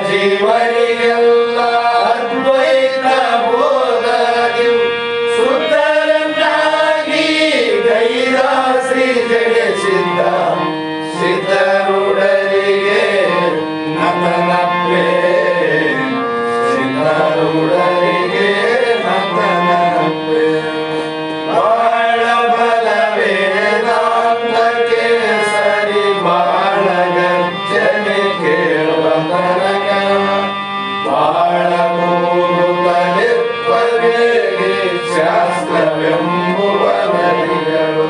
ಜೀವನಿಗೆಲ್ಲ ಅದ್ವೈತ ಬೋಧಗಿ ಸುಂದರನಾಗಿ ಗೈದ ಶ್ರೀ ಜಗಸಿದ್ದ ಸಿದ್ಧರುಡರಿಗೆ ನತನಪ್ಪೆ ಸಿದ್ಧರುಡರಿಗೆ ನತನಪ್ಪೆ ಬಾಳ ಬಲವೇ ನಾಂದಕ್ಕೆ ಸರಿ ಬಾಳ ಗರ್ಜನೆ ಕೇಳುವ ತನಕ ಬಾಳ ಮೂಗುತ್ತಲಿಪ್ಪರಿಗೆ ಶಾಸ್ತ್ರವೆಂಬುವ ನದಿಗಳು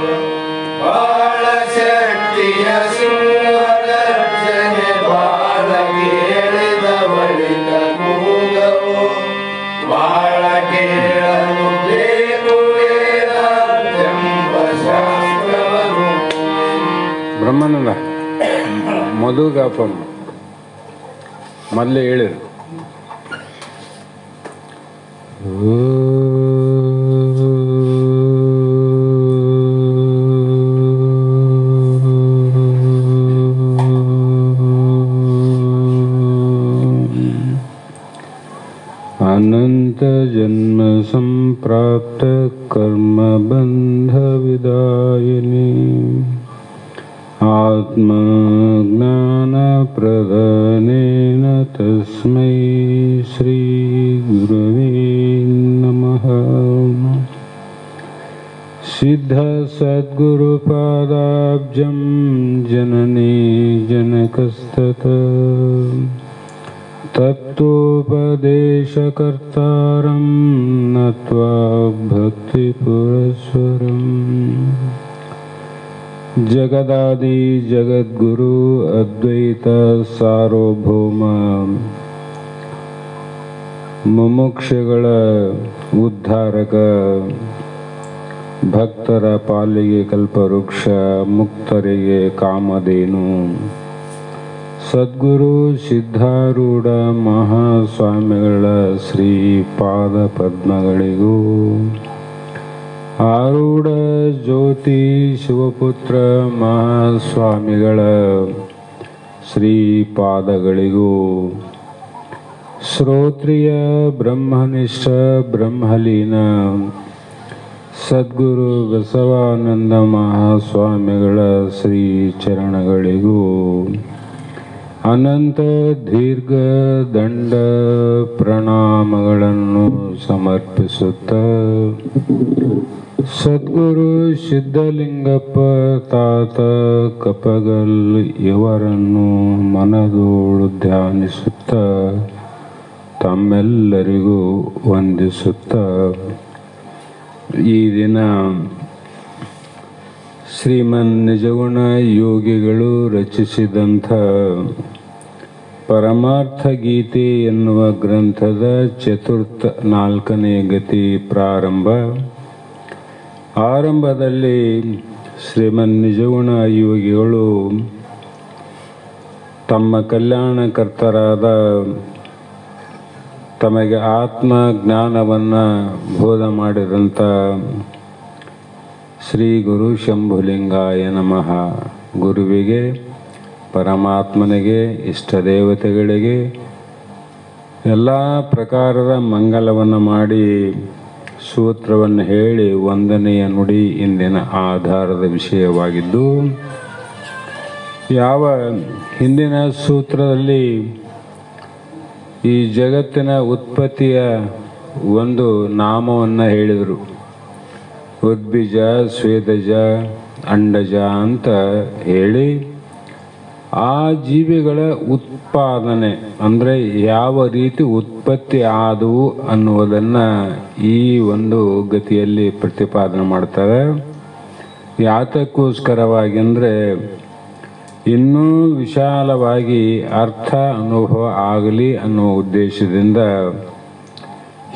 ಬಾಳ ಶಕ್ತಿಯ ಸಿಂಹಗರ್ಜನೆ ಬಾಳ ಕೇಳಿದ ಬಳಿಕ ಕೂಗವು ಬಾಳ ಕೇಳಲು ಬೇಕು ವೇದಾಂತೆಂಬ ಶಾಸ್ತ್ರವನ್ನು ಬ್ರಹ್ಮಾನಂದ ಮಧುಗಾಪಂ ಮೊದಲೇ ಹೇಳಿರು. ಅನಂತ ಜನ್ಮ ಸಂಪ್ರಾಪ್ತ ಕರ್ಮ ಬಂಧ ವಿದಾಯಿನಿ ಆತ್ಮಜ್ಞಾನ ಪ್ರದಾನೇನ ತಸ್ಮೈ ಶ್ರೀ ಗುರವೇ ನಮಃ. ಸಿದ್ಧ ಸದ್ಗುರುಪಾದಾಬ್ಜಂ ಜನನೇ ಜನಕಸ್ತತ ತತ್ವೋಪದೇಶಕರ್ತಾರಂ ನತ್ವಾ ಭಕ್ತಿಪುರಸ್ವರಂ. ಜಗದಾದಿ ಜಗದ್ಗುರು ಅದ್ವೈತ ಸಾರ್ವಭೌಮ ಮುಮುಕ್ಷಗಳ ಉದ್ಧಾರಕ ಭಕ್ತರ ಪಾಲಿಗೆ ಕಲ್ಪವೃಕ್ಷ ಮುಕ್ತರಿಗೆ ಕಾಮಧೇನು ಸದ್ಗುರು ಸಿದ್ಧಾರೂಢ ಮಹಾಸ್ವಾಮಿಗಳ ಶ್ರೀ ಪಾದ ಪದ್ಮಗಳಿಗೂ ಆರೂಢ ಜ್ಯೋತಿ ಶಿವಪುತ್ರ ಮಹಾಸ್ವಾಮಿಗಳ ಶ್ರೀಪಾದಗಳಿಗೂ ಶ್ರೋತ್ರಿಯ ಬ್ರಹ್ಮನಿಷ್ಠ ಬ್ರಹ್ಮಲೀನ ಸದ್ಗುರು ಬಸವಾನಂದ ಮಹಾಸ್ವಾಮಿಗಳ ಶ್ರೀ ಚರಣಗಳಿಗೂ ಅನಂತ ದೀರ್ಘ ದಂಡ ಪ್ರಣಾಮಗಳನ್ನು ಸಮರ್ಪಿಸುತ್ತ ಸದ್ಗುರು ಸಿದ್ಧಲಿಂಗಪ್ಪ ತಾತ ಕಪಗಲ್ ಇವರನ್ನು ಮನದೋಳು ಧ್ಯಾನಿಸುತ್ತ ತಮ್ಮೆಲ್ಲರಿಗೂ ವಂದಿಸುತ್ತ ಈ ದಿನ ಶ್ರೀಮನ್ ನಿಜಗುಣ ಯೋಗಿಗಳು ರಚಿಸಿದಂಥ ಪರಮಾರ್ಥ ಗೀತೆ ಎನ್ನುವ ಗ್ರಂಥದ ಚತುರ್ಥ 4ನೇ ಗತಿ ಪ್ರಾರಂಭ. ಆರಂಭದಲ್ಲಿ ಶ್ರೀಮನ್ ನಿಜಗುಣ ಯೋಗಿಗಳು ತಮ್ಮ ಕಲ್ಯಾಣಕರ್ತರಾದ ತಮಗೆ ಆತ್ಮ ಜ್ಞಾನವನ್ನು ಬೋಧ ಮಾಡಿದಂಥ ಶ್ರೀ ಗುರು ಶಂಭುಲಿಂಗಾಯ ನಮಃ ಗುರುವಿಗೆ, ಪರಮಾತ್ಮನಿಗೆ, ಇಷ್ಟ ದೇವತೆಗಳಿಗೆ ಎಲ್ಲ ಪ್ರಕಾರದ ಮಂಗಲವನ್ನು ಮಾಡಿ ಸೂತ್ರವನ್ನು ಹೇಳಿ ವಂದನೆಯ ನುಡಿ ಇಂದಿನ ಆಧಾರದ ವಿಷಯವಾಗಿದ್ದು, ಯಾವ ಹಿಂದಿನ ಸೂತ್ರದಲ್ಲಿ ಈ ಜಗತ್ತಿನ ಉತ್ಪತ್ತಿಯ ಒಂದು ನಾಮವನ್ನು ಹೇಳಿದರು. ಉದ್ಬೀಜ, ಸ್ವೇದಜ, ಅಂಡಜ ಅಂತ ಹೇಳಿ ಆ ಜೀವಿಗಳ ಉತ್ಪಾದನೆ ಅಂದರೆ ಯಾವ ರೀತಿ ಉತ್ಪತ್ತಿ ಆದವು ಅನ್ನುವುದನ್ನು ಈ ಒಂದು ಗತಿಯಲ್ಲಿ ಪ್ರತಿಪಾದನೆ ಮಾಡ್ತಾರೆ. ಯಾತಕ್ಕೋಸ್ಕರವಾಗಿ ಅಂದರೆ ಇನ್ನೂ ವಿಶಾಲವಾಗಿ ಅರ್ಥ ಅನುಭವ ಆಗಲಿ ಅನ್ನುವ ಉದ್ದೇಶದಿಂದ.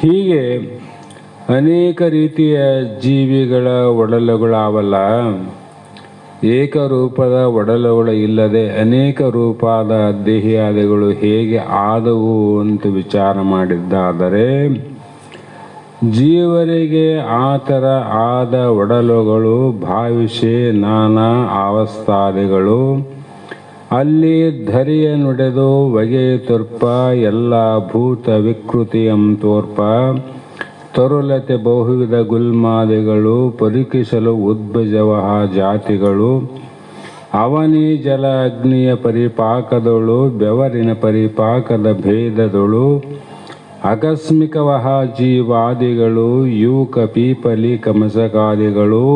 ಹೀಗೆ ಅನೇಕ ರೀತಿಯ ಜೀವಿಗಳ ಒಡಲುಗಳಾವಲ್ಲ, ಏಕರೂಪದ ಒಡಲುಗಳು ಇಲ್ಲದೆ ಅನೇಕ ರೂಪದ ದೇಹಿಯಾದಿಗಳು ಹೇಗೆ ಆದವು ಅಂತ ವಿಚಾರ ಮಾಡಿದ್ದಾದರೆ, ಜೀವರಿಗೆ ಆ ಥರ ಆದ ಒಡಲುಗಳು ಭಾವಿಸಿ ನಾನಾ ಅವಸ್ಥಾದಿಗಳು ಅಲ್ಲಿ ಧರಿಯ ನುಡೆದು ಬಗೆಯ ತೋರ್ಪ ಎಲ್ಲ ಭೂತ ವಿಕೃತಿಯಂ ತೋರ್ಪ ತರುಲತೆ ಬಹುವಿಧ ಗುಲ್ಮಾದಿಗಳು ಪರೀಕ್ಷಿಸಲು ಉದ್ಭಜವಹ ಜಾತಿಗಳು ಅವನಿ ಜಲ ಅಗ್ನಿಯ ಪರಿಪಾಕದಳು ಬೆವರಿನ ಪರಿಪಾಕದ ಭೇದದಳು ಆಕಸ್ಮಿಕವಹ ಜೀವಾದಿಗಳು ಯೂಕ ಪೀಪಲಿ ಕಮಸಕಾದಿಗಳು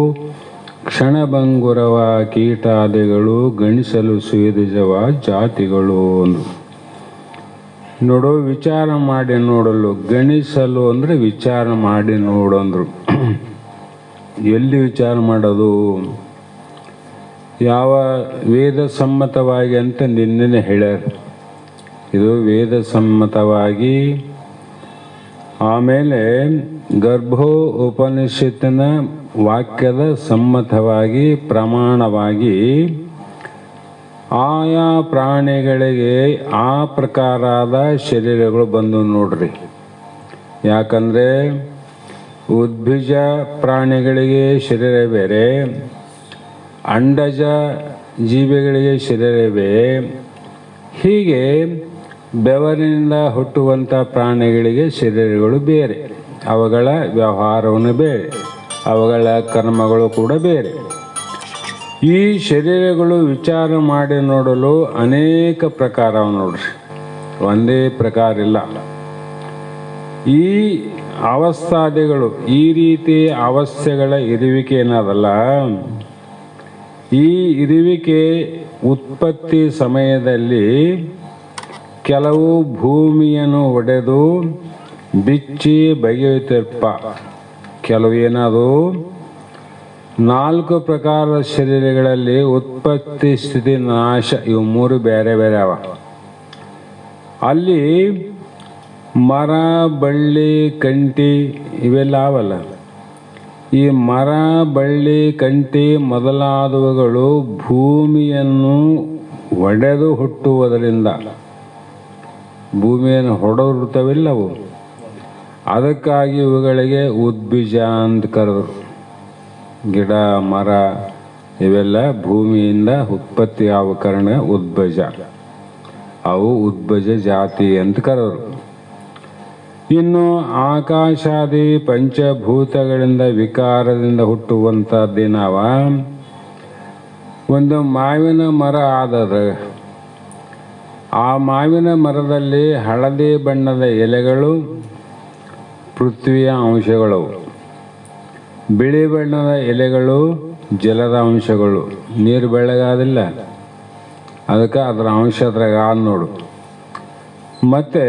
ಕ್ಷಣಭಂಗುರವ ಕೀಟಾದಿಗಳು ಗಣಿಸಲು ಸುವಿಧಜವ ಜಾತಿಗಳು. ನೋಡು, ವಿಚಾರ ಮಾಡಿ ನೋಡಲು. ಗಣಿಸಲು ಅಂದರೆ ವಿಚಾರ ಮಾಡಿ ನೋಡಂದ್ರು. ಎಲ್ಲಿ ವಿಚಾರ ಮಾಡೋದು? ಯಾವ ವೇದ ಸಮ್ಮತವಾಗಿ ಅಂತ ನಿನ್ನೆ ಹೇಳ್ಯಾರ. ಇದು ವೇದ ಸಮ್ಮತವಾಗಿ, ಆಮೇಲೆ ಗರ್ಭೋ ಉಪನಿಷತ್ತಿನ ವಾಕ್ಯದ ಸಮ್ಮತವಾಗಿ ಪ್ರಮಾಣವಾಗಿ ಆಯಾ ಪ್ರಾಣಿಗಳಿಗೆ ಆ ಪ್ರಕಾರದ ಶರೀರಗಳು ಬಂದು ನೋಡ್ರಿ. ಯಾಕಂದರೆ ಉದ್ಭಿಜ ಪ್ರಾಣಿಗಳಿಗೆ ಶರೀರ ಬೇರೆ, ಅಂಡಜ ಜೀವಿಗಳಿಗೆ ಶರೀರವೇ. ಹೀಗೆ ಬೆವರಿನಿಂದ ಹುಟ್ಟುವಂಥ ಪ್ರಾಣಿಗಳಿಗೆ ಶರೀರಗಳು ಬೇರೆ, ಅವುಗಳ ವ್ಯವಹಾರವನ್ನು ಬೇರೆ, ಅವುಗಳ ಕರ್ಮಗಳು ಕೂಡ ಬೇರೆ. ಈ ಶರೀರಗಳು ವಿಚಾರ ಮಾಡಿ ನೋಡಲು ಅನೇಕ ಪ್ರಕಾರ ನೋಡ್ರಿ, ಒಂದೇ ಪ್ರಕಾರ ಇಲ್ಲ. ಈ ಅವಸ್ಥಾದಿಗಳು, ಈ ರೀತಿ ಅವಸ್ಥೆಗಳ ಇರುವಿಕೆ ಏನದಲ್ಲ, ಈ ಇರುವಿಕೆ ಉತ್ಪತ್ತಿ ಸಮಯದಲ್ಲಿ ಕೆಲವು ಭೂಮಿಯನ್ನು ಒಡೆದು ಬಿಚ್ಚಿ ಬಗೆಯುತ್ತಿರ್ಪ, ಕೆಲವು ಏನದು 4 ಪ್ರಕಾರದ ಶರೀರಗಳಲ್ಲಿ ಉತ್ಪತ್ತಿ ಸ್ಥಿತಿ ನಾಶ, ಇವು 3 ಬೇರೆ ಬೇರೆ ಅವ. ಅಲ್ಲಿ ಮರ ಬಳ್ಳಿ ಕಂಟಿ ಇವೆಲ್ಲ ಅವಲ್ಲ. ಈ ಮರ ಬಳ್ಳಿ ಕಂಟಿ ಮೊದಲಾದವುಗಳು ಭೂಮಿಯನ್ನು ಒಡೆದು ಹುಟ್ಟುವುದರಿಂದ, ಭೂಮಿಯನ್ನು ಹೊಡೆದಿರ್ತವಿಲ್ಲವು, ಅದಕ್ಕಾಗಿ ಇವುಗಳಿಗೆ ಉದ್ಭಿಜ ಅಂತ ಕರೆದರು. ಗಿಡ ಮರ ಇವೆಲ್ಲ ಭೂಮಿಯಿಂದ ಉತ್ಪತ್ತಿ ಆಗುವ ಕಾರಣ ಉದ್ಭಜ, ಅವು ಉದ್ಭಜ ಜಾತಿ ಅಂತ ಕರೆದರು. ಇನ್ನು ಆಕಾಶಾದಿ ಪಂಚಭೂತಗಳಿಂದ ವಿಕಾರದಿಂದ ಹುಟ್ಟುವಂಥದ್ದೇನವ, ಒಂದು ಮಾವಿನ ಮರ ಆದದ, ಆ ಮಾವಿನ ಮರದಲ್ಲಿ ಹಳದಿ ಬಣ್ಣದ ಎಲೆಗಳು ಪೃಥ್ವಿಯ ಅಂಶಗಳವು, ಬಿಳಿ ಬಣ್ಣದ ಎಲೆಗಳು ಜಲದ ಅಂಶಗಳು. ನೀರು ಬೆಳ್ಳಗಾದಿಲ್ಲ, ಅದಕ್ಕೆ ಅದರ ಅಂಶ ಅದ್ರಾಗ ಆದ ನೋಡು. ಮತ್ತು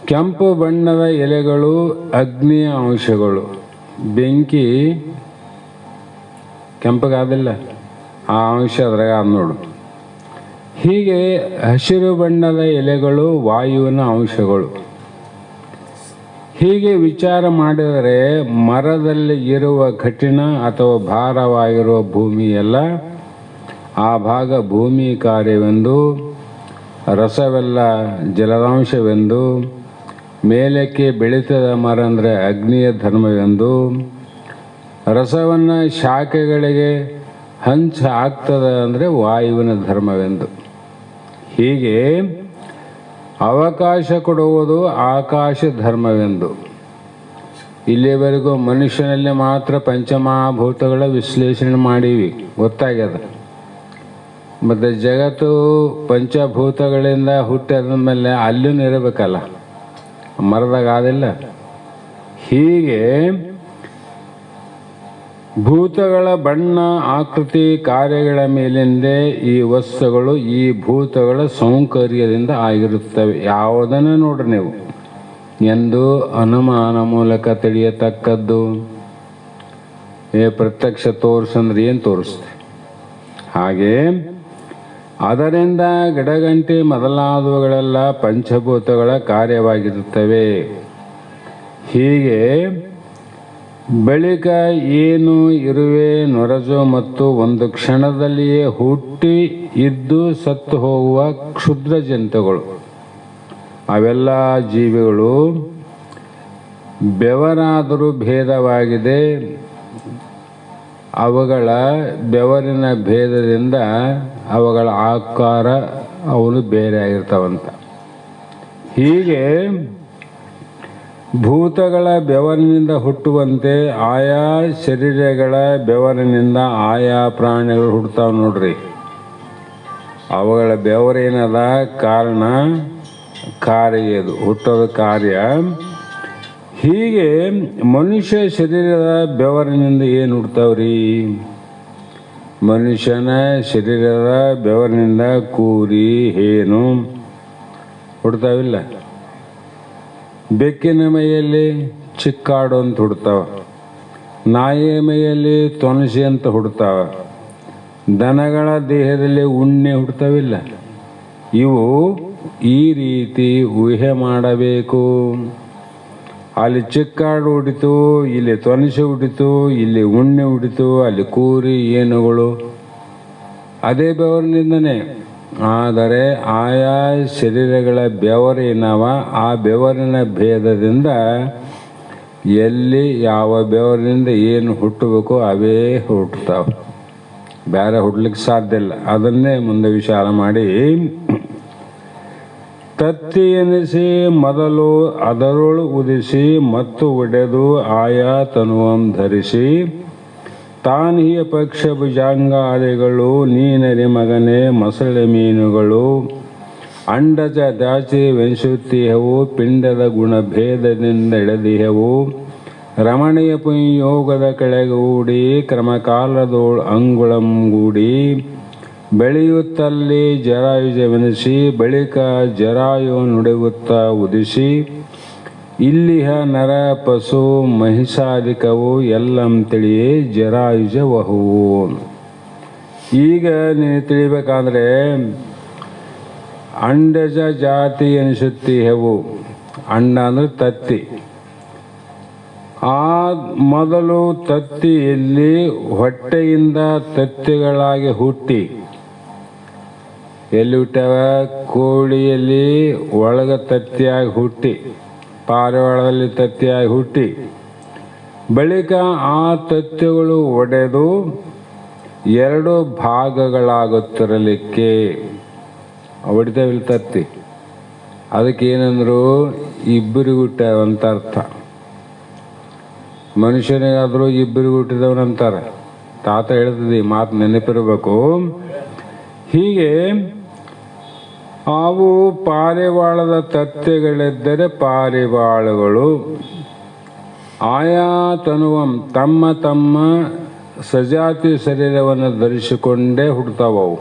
ಕೆಂಪು ಬಣ್ಣದ ಎಲೆಗಳು ಅಗ್ನಿಯ ಅಂಶಗಳು, ಬೆಂಕಿ ಕೆಂಪಗಾದಿಲ್ಲ, ಆ ಅಂಶ ಅದ್ರಾಗ ಆದ ನೋಡು. ಹೀಗೆ ಹಸಿರು ಬಣ್ಣದ ಎಲೆಗಳು ವಾಯುವಿನ ಅಂಶಗಳು. ಹೀಗೆ ವಿಚಾರ ಮಾಡಿದರೆ ಮರದಲ್ಲಿ ಇರುವ ಕಠಿಣ ಅಥವಾ ಭಾರವಾಗಿರುವ ಭೂಮಿಯೆಲ್ಲ ಆ ಭಾಗ ಭೂಮಿ ಕಾರ್ಯವೆಂದು, ರಸವೆಲ್ಲ ಜಲದಾಂಶವೆಂದು, ಮೇಲಕ್ಕೆ ಬೆಳೀತದ ಮರ ಅಂದರೆ ಅಗ್ನಿಯ ಧರ್ಮವೆಂದು, ರಸವನ್ನು ಶಾಖೆಗಳಿಗೆ ಹಂಚ ಆಗ್ತದೆ ಅಂದರೆ ವಾಯುವಿನ ಧರ್ಮವೆಂದು. ಹೀಗೆ ಅವಕಾಶ ಕೊಡುವುದು ಆಕಾಶ ಧರ್ಮವೆಂದು. ಇಲ್ಲಿವರೆಗೂ ಮನುಷ್ಯನಲ್ಲಿ ಮಾತ್ರ ಪಂಚಮಹಾಭೂತಗಳ ವಿಶ್ಲೇಷಣೆ ಮಾಡೀವಿ, ಗೊತ್ತಾಗ್ಯದ. ಮತ್ತು ಜಗತ್ತು ಪಂಚಭೂತಗಳಿಂದ ಹುಟ್ಟಿದ ಮೇಲೆ ಅಲ್ಲೂ ಇರಬೇಕಲ್ಲ, ಮರದಾಗ ಆದಿಲ್ಲ. ಹೀಗೆ ಭೂತಗಳ ಬಣ್ಣ ಆಕೃತಿ ಕಾರ್ಯಗಳ ಮೇಲಿಂದೇ ಈ ವಸ್ತುಗಳು ಈ ಭೂತಗಳ ಸೌಕರ್ಯದಿಂದ ಆಗಿರುತ್ತವೆ. ಯಾವುದನ್ನು ನೋಡ್ರಿ ನೀವು ಎಂದು ಅನುಮಾನ ಮೂಲಕ ತಿಳಿಯತಕ್ಕದ್ದು. ಪ್ರತ್ಯಕ್ಷ ತೋರಿಸಂದ್ರೆ ಏನು ತೋರಿಸ್ತೆ? ಹಾಗೆ ಅದರಿಂದ ಗಿಡಗಂಟಿ ಮೊದಲಾದವುಗಳೆಲ್ಲ ಪಂಚಭೂತಗಳ ಕಾರ್ಯವಾಗಿರುತ್ತವೆ. ಹೀಗೆ ಬಳಿಕ ಏನು ಇರುವೆ ನೊರಜು ಮತ್ತು ಒಂದು ಕ್ಷಣದಲ್ಲಿಯೇ ಹುಟ್ಟಿ ಇದ್ದು ಸತ್ತು ಹೋಗುವ ಕ್ಷುದ್ರ ಜಂತುಗಳು, ಅವೆಲ್ಲ ಜೀವಿಗಳು ಬೆವರಾದರೂ ಭೇದವಾಗಿದೆ. ಅವುಗಳ ಬೆವರಿನ ಭೇದದಿಂದ ಅವುಗಳ ಆಕಾರ ಅವನು ಬೇರೆ ಆಗಿರ್ತಾವಂತ. ಹೀಗೆ ಭೂತಗಳ ಬೆವರಿನಿಂದ ಹುಟ್ಟುವಂತೆ ಆಯಾ ಶರೀರಗಳ ಬೆವರಿನಿಂದ ಆಯಾ ಪ್ರಾಣಿಗಳು ಹುಟ್ಟುತ್ತಾವ ನೋಡ್ರಿ. ಅವುಗಳ ಬೆವರೇನದ ಕಾರಣ, ಕಾರ್ಯ ಇದು ಹುಟ್ಟೋದು ಕಾರ್ಯ. ಹೀಗೆ ಮನುಷ್ಯ ಶರೀರದ ಬೆವರಿನಿಂದ ಏನು ಹುಡ್ತಾವ್ರಿ? ಮನುಷ್ಯನ ಶರೀರದ ಬೆವರಿನಿಂದ ಕೂರಿ ಹೇನು ಹುಡ್ತಾವಿಲ್ಲ. ಬೆಕ್ಕಿನ ಮೈಯಲ್ಲಿ ಚಿಕ್ಕಾಡು ಅಂತ ಹುಡ್ತಾವ, ನಾಯಿಯ ಮೈಯಲ್ಲಿ ತೊಣಸಿ ಅಂತ ಹುಡ್ತಾವ, ದನಗಳ ದೇಹದಲ್ಲಿ ಉಣ್ಣೆ ಹುಡ್ತಾವಿಲ್ಲ. ಇವು ಈ ರೀತಿ ಊಹೆ ಮಾಡಬೇಕು. ಅಲ್ಲಿ ಚಿಕ್ಕಾಡು ಹುಡಿತು, ಇಲ್ಲಿ ತೊಣಸಿ ಹುಡಿತು, ಇಲ್ಲಿ ಉಣ್ಣೆ ಹುಡಿತು, ಅಲ್ಲಿ ಕೂರಿ ಏನುಗಳು ಅದೇ ಬೆವರಿನಿಂದನೇ. ಆದರೆ ಆಯಾ ಶರೀರಗಳ ಬೆವರೇನವ ಆ ಬೆವರಿನ ಭೇದದಿಂದ ಎಲ್ಲಿ ಯಾವ ಬೆವರಿನಿಂದ ಏನು ಹುಟ್ಟಬೇಕು ಅವೇ ಹುಟ್ಟುತ್ತಾವೆ. ಬೇರೆ ಹುಡ್ಲಿಕ್ಕೆ ಸಾಧ್ಯ ಇಲ್ಲ. ಅದನ್ನೇ ಮುಂದೆ ವಿಚಾರ ಮಾಡಿ ತತ್ತಿ ಎನಿಸಿ ಮೊದಲು ಅದರೊಳು ಉದಿಸಿ ಮತ್ತು ಒಡೆದು ಆಯಾ ತನುವಂ ಧರಿಸಿ ತಾನಿಯ ಪಕ್ಷ ಭುಜಾಂಗಾದಿಗಳು ನೀನರಿ ಮಗನೇ ಮೊಸಳೆ ಮೀನುಗಳು ಅಂಡಜ ದಾಚಿ ವೆನಿಸುತ್ತೀಹವು ಪಿಂಡದ ಗುಣಭೇದದಿಂದ ಎಳೆದಿಹವು ರಮಣೀಯ ಪುಂಯೋಗದ ಕೆಳಗೂಡಿ ಕ್ರಮಕಾಲದೋಳು ಅಂಗುಳಂಗೂಡಿ ಬೆಳೆಯುತ್ತಲ್ಲಿ ಜರಾಯುಜವೆನಿಸಿ ಬಳಿಕ ಜರಾಯು ನುಡಿಯುತ್ತಾ ಉದಿಸಿ ಇಲ್ಲಿಹ ನರ ಪಶು ಮಹಿಷಾದಿಕವು ಎಲ್ಲಂ ತಿಳಿಯೇ ಜರಾಯುಜವಹುವು. ಈಗ ನೀನು ತಿಳಿಬೇಕಾದ್ರೆ ಅಂಡಜ ಜಾತಿ ಎನಿಸುತ್ತೀಹವು. ಅಂಡ ಅಂದ್ರೆ ತತ್ತಿ. ಆ ಮೊದಲು ತತ್ತಿಯಲ್ಲಿ ಹೊಟ್ಟೆಯಿಂದ ತತ್ತಿಗಳಾಗಿ ಹುಟ್ಟಿ ಎಲ್ಲಿ ಹುಟ್ಟ್ಯಾವ? ಕೋಳಿಯಲ್ಲಿ ಒಳಗ ತತ್ತಿಯಾಗಿ ಹುಟ್ಟಿ, ಪಾರಿವಾಳದಲ್ಲಿ ತತ್ತಿಯಾಗಿ ಹುಟ್ಟಿ ಬಳಿಕ ಆ ತತ್ತಿಗಳು ಒಡೆದು ಎರಡು ಭಾಗಗಳಾಗುತ್ತಿರಲಿಕ್ಕೆ ಹೊಡಿತಾವಿಲ್ಲ ತತ್ತಿ. ಅದಕ್ಕೇನಂದ್ರು ಇಬ್ಬರಿಗೆ ಹುಟ್ಟ್ಯಾವಂತ ಅರ್ಥ. ಮನುಷ್ಯನಿಗಾದರೂ ಇಬ್ಬರಿಗೆ ಹುಟ್ಟಿದವನಂತಾರೆ. ತಾತ ಹೇಳ್ತದೆ, ಮಾತು ನೆನಪಿರಬೇಕು. ಹೀಗೆ ಅವು ಪಾರಿವಾಳದ ತತ್ತೆಗಳೆದ್ದರೆ ಪಾರಿವಾಳಗಳು ಆಯಾ ತನುವಂ ತಮ್ಮ ತಮ್ಮ ಸಜಾತಿ ಶರೀರವನ್ನು ಧರಿಸಿಕೊಂಡೇ ಹುಡ್ತಾವವು.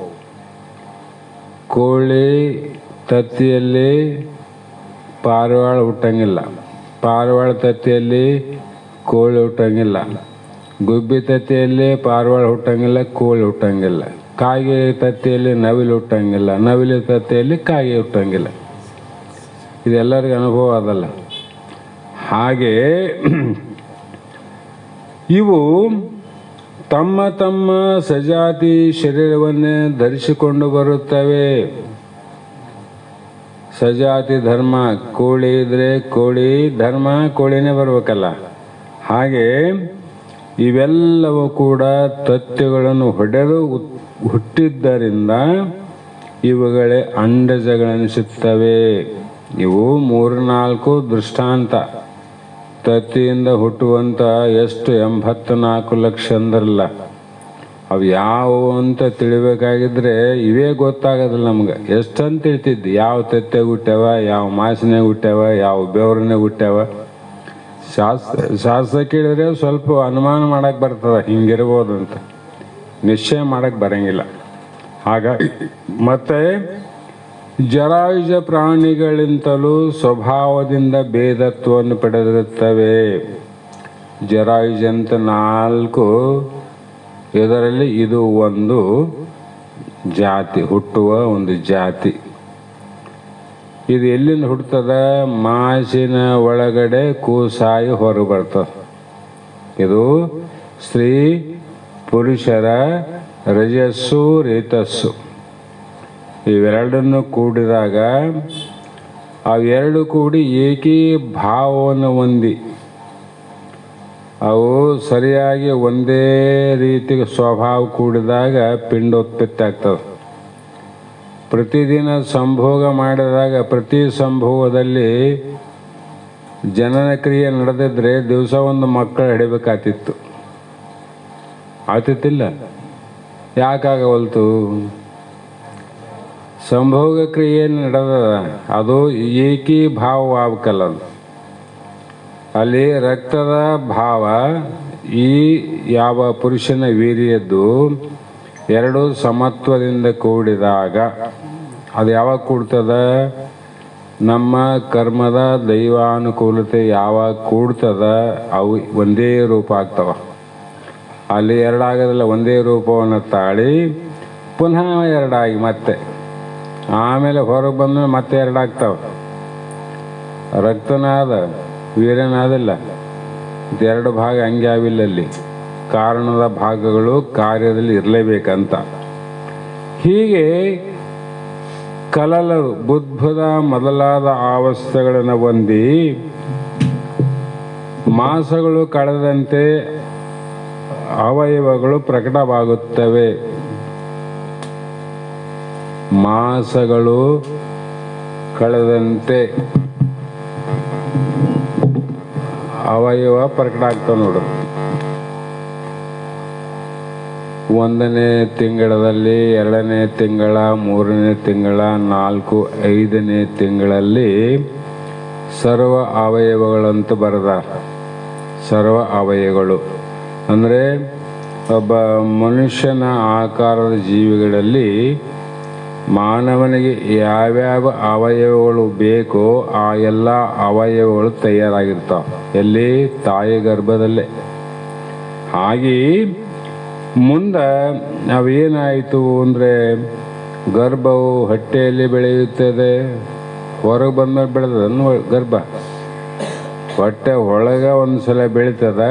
ಕೋಳಿ ತತ್ತಿಯಲ್ಲಿ ಪಾರಿವಾಳ ಹುಟ್ಟಂಗಿಲ್ಲ, ಪಾರಿವಾಳ ತತ್ತಿಯಲ್ಲಿ ಕೋಳಿ ಹುಟ್ಟಂಗಿಲ್ಲ, ಗುಬ್ಬಿ ತತ್ತಿಯಲ್ಲಿ ಪಾರಿವಾಳ ಹುಟ್ಟಂಗಿಲ್ಲ, ಕೋಳಿ ಹುಟ್ಟಂಗಿಲ್ಲ, ಕಾಗೆ ತತ್ತಿಯಲ್ಲಿ ನವಿಲು ಹುಟ್ಟಂಗಿಲ್ಲ, ನವಿಲು ತತ್ತಿಯಲ್ಲಿ ಕಾಗೆ ಹುಟ್ಟಂಗಿಲ್ಲ. ಇದೆಲ್ಲರಿಗೂ ಅನುಭವ ಅದಲ್ಲ. ಹಾಗೆ ಇವು ತಮ್ಮ ತಮ್ಮ ಸಜಾತಿ ಶರೀರವನ್ನೇ ಧರಿಸಿಕೊಂಡು ಬರುತ್ತವೆ. ಸಜಾತಿ ಧರ್ಮ, ಕೋಳಿ ಇದ್ರೆ ಕೋಳಿ ಧರ್ಮ, ಕೋಳಿನೇ ಬರ್ಬೇಕಲ್ಲ. ಹಾಗೆ ಇವೆಲ್ಲವೂ ಕೂಡ ತತ್ವಗಳನ್ನು ಹೊಡೆದು ಹುಟ್ಟಿದ್ದರಿಂದ ಇವುಗಳೇ ಅಂಡಜಗಳೆನಿಸುತ್ತವೆ. ಇವು 3-4 ದೃಷ್ಟಾಂತ. ತತ್ತಿಯಿಂದ ಹುಟ್ಟುವಂಥ ಎಷ್ಟು 84 ಲಕ್ಷ ಅಂದ್ರಲ್ಲ, ಅವು ಯಾವುವು ಅಂತ ತಿಳಿಬೇಕಾಗಿದ್ರೆ ಇವೇ ಗೊತ್ತಾಗೋದಿಲ್ಲ ನಮ್ಗೆ. ಎಷ್ಟಂತ ತಿಳ್ತಿದ್ವಿ, ಯಾವ ತತ್ತೆಗೆ ಹುಟ್ಟ್ಯಾವ, ಯಾವ ಮಾಸಿನಾಗ ಹುಟ್ಟ್ಯಾವ, ಯಾವ ಬೆವರನ್ನೇ ಹುಟ್ಟ್ಯಾವ. ಶಾಸ್ತ್ರ ಕೇಳಿದ್ರೆ ಸ್ವಲ್ಪ ಅನುಮಾನ ಮಾಡಕ್ಕೆ ಬರ್ತದೆ, ಹಿಂಗಿರ್ಬೋದು ಅಂತ. ನಿಶ್ಚಯ ಮಾಡಕ್ಕೆ ಬರಂಗಿಲ್ಲ. ಹಾಗಾಗಿ ಮತ್ತೆ ಜರಾಯುಜ ಪ್ರಾಣಿಗಳಿಂತಲೂ ಸ್ವಭಾವದಿಂದ ಭೇದತ್ವವನ್ನು ಪಡೆದಿರುತ್ತವೆ. ಜರಾಯುಜ ಅಂತ 4, ಇದರಲ್ಲಿ ಇದು ಒಂದು ಜಾತಿ, ಹುಟ್ಟುವ ಒಂದು ಜಾತಿ. ಇದು ಎಲ್ಲಿಂದ ಹುಟ್ಟುತ್ತದ? ಮಾಸಿನ ಒಳಗಡೆ ಕೂಸಾಗಿ ಹೊರಗೆ ಬರ್ತದೆ. ಇದು ಸ್ತ್ರೀ ಪುರುಷರ ರಜಸ್ಸು ರೇತಸ್ಸು ಇವೆರಡನ್ನು ಕೂಡಿದಾಗ ಅವೆರಡು ಕೂಡಿ ಏಕೀ ಭಾವವನ್ನು ಹೊಂದಿ ಅವು ಸರಿಯಾಗಿ ಒಂದೇ ರೀತಿ ಸ್ವಭಾವ ಕೂಡಿದಾಗ ಪಿಂಡೋತ್ಪತ್ತಿ ಆಗ್ತದೆ. ಪ್ರತಿದಿನ ಸಂಭೋಗ ಮಾಡಿದಾಗ ಪ್ರತಿ ಸಂಭೋಗದಲ್ಲಿ ಜನನ ಕ್ರಿಯೆ ನಡೆದಿದ್ರೆ ದಿವಸ ಒಂದು ಮಕ್ಕಳು ಹಿಡಿಬೇಕಾಗ್ತಿತ್ತು. ಆಗ್ತಿತ್ತಿಲ್ಲ? ಯಾಕಾಗವಲ್ತು? ಸಂಭೋಗ ಕ್ರಿಯೆ ನಡೆದ ಅದು ಏಕೀಭಾವ ಆಗ್ಬೇಕಲ್ಲ. ಅಲ್ಲಿ ರಕ್ತದ ಭಾವ ಈ ಯಾವ ಪುರುಷನ ವೀರ್ಯದ್ದು ಎರಡು ಸಮತ್ವದಿಂದ ಕೂಡಿದಾಗ ಅದು ಯಾವಾಗ ಕೂಡ್ತದ? ನಮ್ಮ ಕರ್ಮದ ದೈವಾನುಕೂಲತೆ ಯಾವಾಗ ಕೂಡ್ತದ ಅವು ಒಂದೇ ರೂಪ ಆಗ್ತವ. ಅಲ್ಲಿ ಎರಡಾಗೋದಿಲ್ಲ, ಒಂದೇ ರೂಪವನ್ನು ತಾಳಿ ಪುನಃ ಎರಡಾಗಿ ಮತ್ತೆ ಆಮೇಲೆ ಹೊರಗೆ ಬಂದ ಮತ್ತೆ ಎರಡಾಗ್ತಾವ. ರಕ್ತನಾದ ವೀರ್ಯನಾದಿಲ್ಲ, ಇದೆರಡು ಭಾಗ ಹಂಗೆ ಆವಿಲ್ಲಲ್ಲಿ. ಕಾರಣದ ಭಾಗಗಳು ಕಾರ್ಯದಲ್ಲಿ ಇರಲೇಬೇಕಂತ. ಹೀಗೆ ಕಲಲರು ಬುದ್ಧದ ಮೊದಲಾದ ಅವಸ್ಥೆಗಳನ್ನು ಹೊಂದಿ ಮಾಸಗಳು ಕಳೆದಂತೆ ಅವಯವಗಳು ಪ್ರಕಟವಾಗುತ್ತವೆ. ಮಾಸಗಳು ಕಳೆದಂತೆ ಅವಯವ ಪ್ರಕಟ ಆಗ್ತಾವ ನೋಡು. 1ನೇ ತಿಂಗಳಲ್ಲಿ, 2ನೇ ತಿಂಗಳ, 3ನೇ ತಿಂಗಳ, 4, 5ನೇ ತಿಂಗಳಲ್ಲಿ ಸರ್ವ ಅವಯವಗಳಂತ ಬರೆದಾರ. ಸರ್ವ ಅವಯವಗಳು ಅಂದರೆ ಒಬ್ಬ ಮನುಷ್ಯನ ಆಕಾರದ ಜೀವಿಗಳಲ್ಲಿ ಮಾನವನಿಗೆ ಯಾವ್ಯಾವ ಅವಯವಗಳು ಬೇಕೋ ಆ ಎಲ್ಲ ಅವಯವಗಳು ತಯಾರಾಗಿರ್ತಾವೆ. ಎಲ್ಲಿ? ತಾಯಿ ಗರ್ಭದಲ್ಲೇ. ಹಾಗೆ ಮುಂದೆ ನಾವೇನಾಯಿತು ಅಂದರೆ ಗರ್ಭವು ಹೊಟ್ಟೆಯಲ್ಲಿ ಬೆಳೆಯುತ್ತದೆ. ಹೊರಗೆ ಬಂದ್ಮೇಲೆ ಬೆಳೆದನ್ನು ಗರ್ಭ ಹೊಟ್ಟೆ ಒಳಗೆ ಒಂದು ಸಲ ಬೆಳೀತದೆ.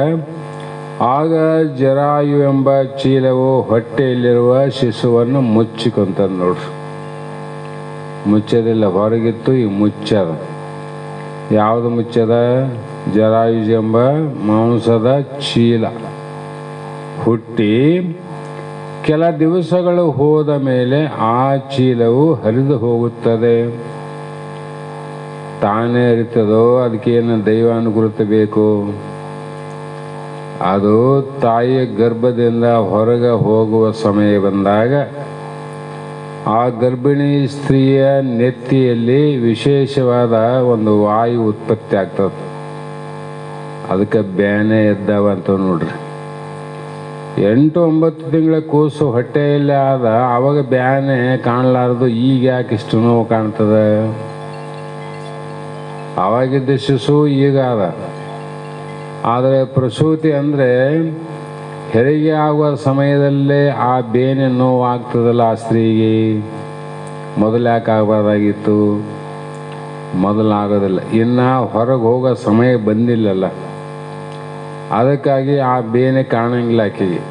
ಆಗ ಜರಾಯು ಎಂಬ ಚೀಲವು ಹೊಟ್ಟೆಯಲ್ಲಿರುವ ಶಿಶುವನ್ನು ಮುಚ್ಚಿಕೊಂತದ ನೋಡ್ರಿ. ಮುಚ್ಚದಿಲ್ಲ, ಹೊರಗಿತ್ತು, ಈಗ ಮುಚ್ಚದ. ಯಾವುದು ಮುಚ್ಚದ? ಜರಾಯುಜ ಎಂಬ ಮಾಂಸದ ಚೀಲ ಹುಟ್ಟಿ ಕೆಲ ದಿವಸಗಳು ಹೋದ ಮೇಲೆ ಆ ಚೀಲವು ಹರಿದು ಹೋಗುತ್ತದೆ. ತಾನೇ ಹರಿತದೋ? ಅದಕ್ಕೇನು ದೈವಾನುಕೂಲತೆ ಬೇಕು? ಅದು ತಾಯಿಯ ಗರ್ಭದಿಂದ ಹೊರಗೆ ಹೋಗುವ ಸಮಯ ಬಂದಾಗ ಆ ಗರ್ಭಿಣಿ ಸ್ತ್ರೀಯ ನೆತ್ತಿಯಲ್ಲಿ ವಿಶೇಷವಾದ ಒಂದು ವಾಯು ಉತ್ಪತ್ತಿ ಆಗ್ತದೆ. ಅದಕ್ಕೆ ಬ್ಯಾನೆ ಎದ್ದಾವಂತ ನೋಡ್ರಿ. 8-9 ತಿಂಗಳ ಕೂಸು ಹೊಟ್ಟೆಯಲ್ಲಿ ಆದ ಆವಾಗ ಬ್ಯಾನೆ ಕಾಣಲಾರದು. ಈಗ ಯಾಕೆ ಇಷ್ಟು ನೋವು ಕಾಣ್ತದ? ಆವಾಗಿದ್ದ ಶಿಶು ಈಗ ಅದ. ಆದರೆ ಪ್ರಸೂತಿ ಅಂದರೆ ಹೆರಿಗೆ ಆಗುವ ಸಮಯದಲ್ಲೇ ಆ ಬೇನೆ ನೋವು ಆಗ್ತದಲ್ಲ ಆ ಸ್ತ್ರೀಗೆ. ಮೊದಲು ಯಾಕೆ ಆಗಬಾರ್ದಾಗಿತ್ತು? ಮೊದಲಾಗೋದಿಲ್ಲ, ಇನ್ನು ಹೊರಗೆ ಹೋಗೋ ಸಮಯ ಬಂದಿಲ್ಲಲ್ಲ. ಅದಕ್ಕಾಗಿ ಆ ಬೇನೆ ಕಾಣಂಗಿಲ್ಲ ಆಕೆಗೆ.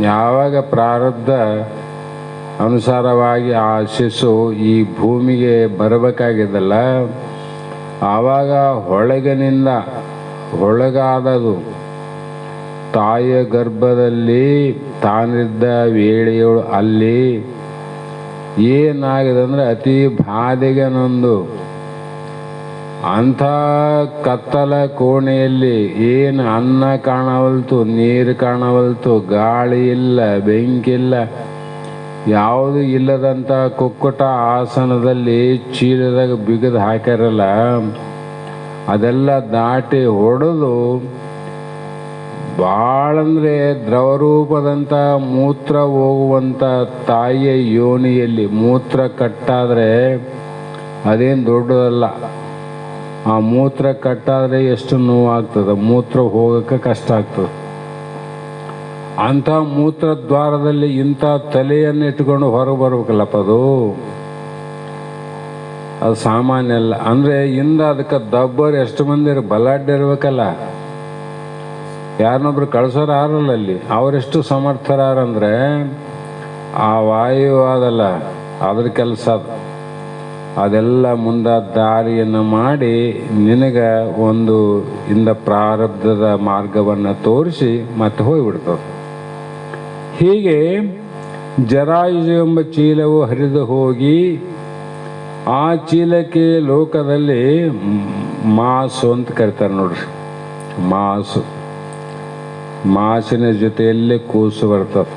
ಯಾವಾಗ ಪ್ರಾರಬ್ಧ ಅನುಸಾರವಾಗಿ ಆ ಶಿಶು ಈ ಭೂಮಿಗೆ ಬರಬೇಕಾಗಿದ್ದಲ್ಲ, ಆವಾಗ ಒಳಗಿನಿಂದ ಒಳಗಾದದು ತಾಯಿಯ ಗರ್ಭದಲ್ಲಿ ತಾನಿದ್ದ ವೇಳೆಯಳು ಅಲ್ಲಿ ಏನಾಗಿದೆ ಅಂದರೆ ಅತಿ ಬಾಧೆಗೆ ನೊಂದು ಅಂಥ ಕತ್ತಲ ಕೋಣೆಯಲ್ಲಿ ಏನು ಅನ್ನ ಕಾಣವಲ್ತು, ನೀರು ಕಾಣವಲ್ತು, ಗಾಳಿ ಇಲ್ಲ, ಬೆಂಕಿ ಇಲ್ಲ, ಯಾವುದು ಇಲ್ಲದಂಥ ಕುಕ್ಕುಟ ಆಸನದಲ್ಲಿ ಚೀಲದಾಗ ಬಿಗಿದು ಹಾಕ್ಯಾರಲ್ಲ, ಅದೆಲ್ಲ ದಾಟಿ ಹೊಡೆದು ಭಾಳಂದರೆ ದ್ರವರೂಪದಂಥ ಮೂತ್ರ ಹೋಗುವಂಥ ತಾಯಿಯ ಯೋನಿಯಲ್ಲಿ ಮೂತ್ರ ಕಟ್ಟಾದರೆ ಅದೇನು ದೊಡ್ಡದಲ್ಲ. ಆ ಮೂತ್ರ ಕಟ್ಟಾದರೆ ಎಷ್ಟು ನೋವಾಗ್ತದೆ, ಮೂತ್ರ ಹೋಗೋಕ್ಕೆ ಕಷ್ಟ ಆಗ್ತದೆ. ಅಂಥ ಮೂತ್ರದ್ವಾರದಲ್ಲಿ ಇಂಥ ತಲೆಯನ್ನು ಇಟ್ಕೊಂಡು ಹೊರಗೆ ಬರ್ಬೇಕಲ್ಲಪ್ಪ, ಅದು ಸಾಮಾನ್ಯ ಅಲ್ಲ. ಅಂದರೆ ಇಂದ ಅದಕ್ಕೆ ದಬ್ಬರು ಎಷ್ಟು ಮಂದಿ ಬಲಾಢ್ಯ ಇರ್ಬೇಕಲ್ಲ. ಯಾರನ್ನೊಬ್ರು ಕಳ್ಸೋರು ಆರಲ್ಲ ಅಲ್ಲಿ. ಅವರೆಷ್ಟು ಸಮರ್ಥರಾರಂದರೆ ಆ ವಾಯು ಅದಲ್ಲ ಅದ್ರ ಕೆಲಸ ಅದೆಲ್ಲ ಮುಂದೆ ದಾರಿಯನ್ನು ಮಾಡಿ ನಿನಗೆ ಒಂದು ಇಂದ ಪ್ರಾರಬ್ಧದ ಮಾರ್ಗವನ್ನು ತೋರಿಸಿ ಮತ್ತೆ ಹೋಗಿಬಿಡ್ತದೆ. ಹೀಗೆ ಜರಾಯುಜ ಎಂಬ ಚೀಲವು ಹರಿದು ಹೋಗಿ ಆ ಚೀಲಕ್ಕೆ ಲೋಕದಲ್ಲಿ ಮಾಸು ಅಂತ ಕರಿತಾರೆ ನೋಡ್ರಿ. ಮಾಸಿನ ಜೊತೆಯಲ್ಲೇ ಕೂಸು ಬರ್ತದೆ.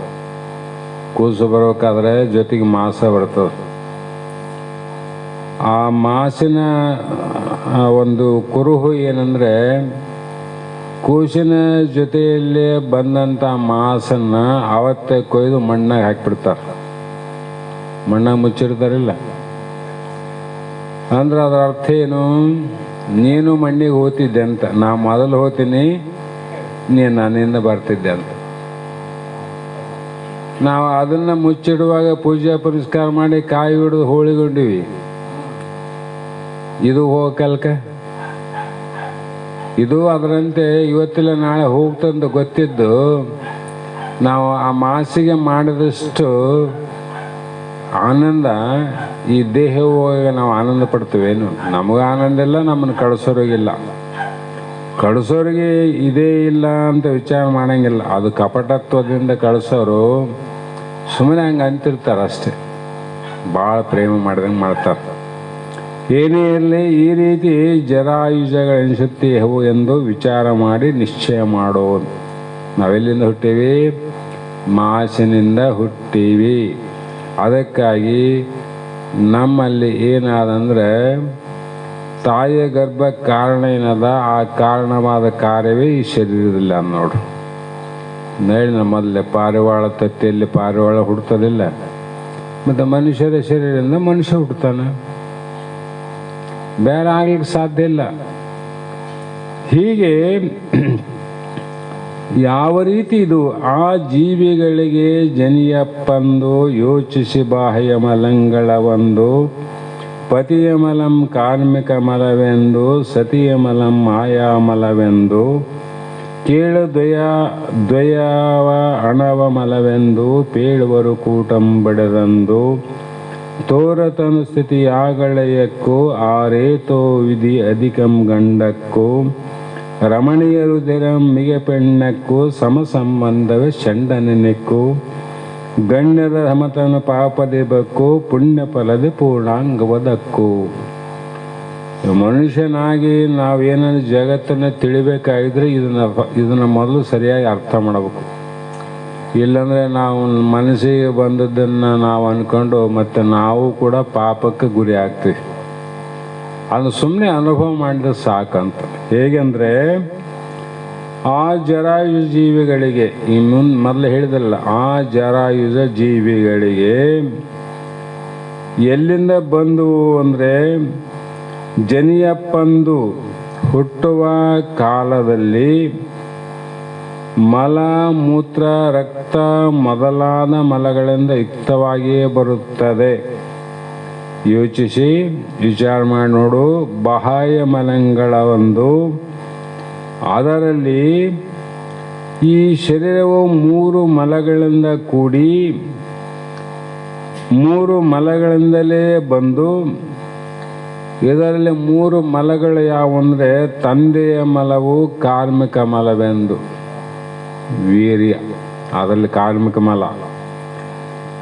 ಕೂಸು ಬರಬೇಕಾದ್ರೆ ಜೊತೆಗೆ ಮಾಸ ಬರ್ತದೆ. ಆ ಮಾಸಿನ ಒಂದು ಕುರುಹು ಏನಂದರೆ, ಕೂಸಿನ ಜೊತೆಯಲ್ಲೇ ಬಂದಂಥ ಮಾಸನ್ನು ಅವತ್ತೇ ಕೊಯ್ದು ಮಣ್ಣಾಗ ಹಾಕಿಬಿಡ್ತಾರೆ. ಮಣ್ಣಾಗ ಮುಚ್ಚಿರ್ತಾರಿಲ್ಲ ಅಂದ್ರೆ ಅದರ ಅರ್ಥ ಏನು? ನೀನು ಮಣ್ಣಿಗೆ ಹೋಗ್ತಿದ್ದೆ ಅಂತ, ನಾ ಮೊದಲು ಹೋಗ್ತೀನಿ, ನೀನು ನನ್ನಿಂದ ಬರ್ತಿದ್ದೆ ಅಂತ. ನಾವು ಅದನ್ನು ಮುಚ್ಚಿಡುವಾಗ ಪೂಜೆ ಪುರಸ್ಕಾರ ಮಾಡಿ ಕಾಯಿ ಹಿಡಿದು ಹೋಳಿಗೊಂಡಿವಿ. ಇದು ಹೋಗಲ್ಕ, ಇದು ಅದರಂತೆ ಇವತ್ತಿಲ್ಲ ನಾಳೆ ಹೋಗ್ತಂತ ಗೊತ್ತಿದ್ದು ನಾವು ಆ ಮಾಸಿಗೆ ಮಾಡಿದಷ್ಟು ಆನಂದ ಈ ದೇಹ ಹೋಗಾಗ ನಾವು ಆನಂದ ಪಡ್ತೀವೇನು? ನಮಗೆ ಆನಂದ ಇಲ್ಲ, ನಮ್ಮನ್ನು ಕಳಿಸೋರಿಗಿಲ್ಲ. ಕಳಿಸೋರಿಗೆ ಇದೇ ಇಲ್ಲ ಅಂತ ವಿಚಾರ ಮಾಡಂಗಿಲ್ಲ. ಅದು ಕಪಟತ್ವದಿಂದ ಕಳಿಸೋರು ಸುಮ್ಮನೆ ಹಂಗೆ ಅಂತಿರ್ತಾರೆ ಅಷ್ಟೆ, ಭಾಳ ಪ್ರೇಮ ಮಾಡಿದಂಗೆ ಮಾಡ್ತಾರೆ. ಏನೇ ಇರಲಿ, ಈ ರೀತಿ ಜರಾಯುಜಗಳೆನಿಸುತ್ತೇವು ಎಂದು ವಿಚಾರ ಮಾಡಿ ನಿಶ್ಚಯ ಮಾಡೋದು. ನಾವೆಲ್ಲಿಂದ ಹುಟ್ಟೀವಿ? ಮಾಸಿನಿಂದ ಹುಟ್ಟೀವಿ. ಅದಕ್ಕಾಗಿ ನಮ್ಮಲ್ಲಿ ಏನಾದಂದರೆ ತಾಯಿಯ ಗರ್ಭ ಕಾರಣ ಏನದ, ಆ ಕಾರಣವಾದ ಕಾರ್ಯವೇ ಈ ಶರೀರದಲ್ಲಿ ನೋಡು. ನೋಡಿ, ಮೊದಲೇ ಪಾರಿವಾಳ ತತ್ತಿಯಲ್ಲಿ ಪಾರಿವಾಳ ಹುಡ್ತದಿಲ್ಲ, ಮತ್ತು ಮನುಷ್ಯರ ಶರೀರದಿಂದ ಮನುಷ್ಯ ಹುಡ್ತಾನೆ, ಬೇರೆ ಆಗ್ಲಿಕ್ಕೆ ಸಾಧ್ಯ ಇಲ್ಲ. ಹೀಗೆ ಯಾವ ರೀತಿ ಇದು ಆ ಜೀವಿಗಳಿಗೆ ಜನಿಯಪ್ಪಂದು ಯೋಚಿಸಿ ಬಾಹ್ಯ ಮಲಂಗಳವೊಂದು ಪತಿಯ ಮಲಂ ಕಾರ್ಮಿಕ ಮಲವೆಂದು ಸತಿಯ ಮಲಂ ಮಾಯಾಮಲವೆಂದು ಕೇಳು ದ್ವಯವ ಅಣವ ಮಲವೆಂದು ಪೇಳುವರು ಕೂಟಂಬಡದಂದು ತೋರತನು ಸ್ಥಿತಿ ಆಗಳಯಕ್ಕೂ ಆರೇತೋ ವಿಧಿ ಅಧಿಕಂ ಗಂಡಕ್ಕೂ ರಮಣೀಯರು ದಿರಂ ಮಿಗೆ ಪೆಣ್ಣಕ್ಕೂ ಸಮಸಂಬಂಧವೇ ಚಂಡನೆನೆಕ್ಕೂ ಗಣ್ಯದ ಹಮತನು ಪಾಪದೆ ಬಕ್ಕು ಪುಣ್ಯ ಫಲದೆ ಪೂರ್ಣಾಂಗವದಕ್ಕೂ. ಮನುಷ್ಯನಾಗಿ ನಾವೇನನ್ನು ಜಗತ್ತನ್ನು ತಿಳಿಬೇಕಾಗಿದ್ರೆ ಇದನ್ನ ಮೊದಲು ಸರಿಯಾಗಿ ಅರ್ಥ ಮಾಡಬೇಕು. ಇಲ್ಲಾಂದರೆ ನಾವು ಮನಸ್ಸಿಗೆ ಬಂದದ್ದನ್ನು ನಾವು ಅಂದ್ಕೊಂಡು ಮತ್ತೆ ನಾವು ಕೂಡ ಪಾಪಕ್ಕೆ ಗುರಿ ಆಗ್ತೀವಿ. ಅದು ಸುಮ್ಮನೆ ಅನುಭವ ಮಾಡಿದ್ರೆ ಸಾಕಂತ. ಹೇಗೆಂದರೆ ಆ ಜರಾಯುಜ ಜೀವಿಗಳಿಗೆ, ಈ ಮೊದಲು ಹೇಳಿದ್ರಲ್ಲ, ಆ ಜರಾಯುಜ ಜೀವಿಗಳಿಗೆ ಎಲ್ಲಿಂದ ಬಂದವು ಅಂದರೆ ಜನಿಯಪ್ಪಂದು ಹುಟ್ಟುವ ಕಾಲದಲ್ಲಿ ಮಲ ಮೂತ್ರ ರಕ್ತ ಮೊದಲಾದ ಮಲಗಳಿಂದ ಯುಕ್ತವಾಗಿಯೇ ಬರುತ್ತದೆ. ಯೋಚಿಸಿ ವಿಚಾರ ಮಾಡಿ ನೋಡು. ಬಾಹ್ಯ ಮಲಗಳ ಒಂದು, ಅದರಲ್ಲಿ ಈ ಶರೀರವು 3 ಮಲಗಳಿಂದ ಕೂಡಿ 3 ಮಲಗಳಿಂದಲೇ ಬಂದು, ಇದರಲ್ಲಿ 3 ಮಲಗಳು ಯಾವುವಂದರೆ ತಂದೆಯ ಮಲವು ಕಾರ್ಮಿಕ ಮಲವೆಂದು, ವೀರ್ಯ ಅದರಲ್ಲಿ ಕಾರ್ಮಿಕ ಮಲ.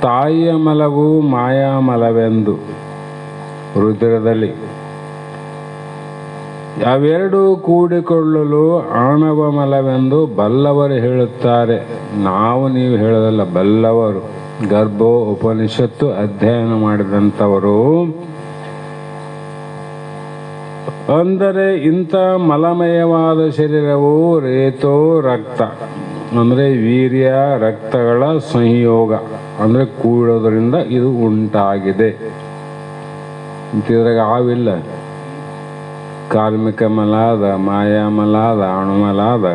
ತಾಯಿಯ ಮಲವು ಮಾಯಾಮಲವೆಂದು, ರುದ್ರದಲ್ಲಿ. ಅವೆರಡೂ ಕೂಡಿಕೊಳ್ಳಲು ಆಣವ ಮಲವೆಂದು ಬಲ್ಲವರು ಹೇಳುತ್ತಾರೆ. ನಾವು ನೀವು ಹೇಳೋದಲ್ಲ, ಬಲ್ಲವರು, ಗರ್ಭೋ ಉಪನಿಷತ್ತು ಅಧ್ಯಯನ ಮಾಡಿದಂಥವರು ಅಂದರೆ ಇಂಥ ಮಲಮಯವಾದ ಶರೀರವು ರೇತೋ ರಕ್ತ ಅಂದರೆ ವೀರ್ಯ ರಕ್ತಗಳ ಸಂಯೋಗ ಅಂದರೆ ಕೂಡೋದ್ರಿಂದ ಇದು ಉಂಟಾಗಿದೆ. ಇದ್ರಾಗ ಆವಿಲ್ಲ, ಕಾರ್ಮಿಕ ಮಲ ಅದ, ಮಾಯಾಮಲ ಅದ, ಅಣುಮಲ ಅದ.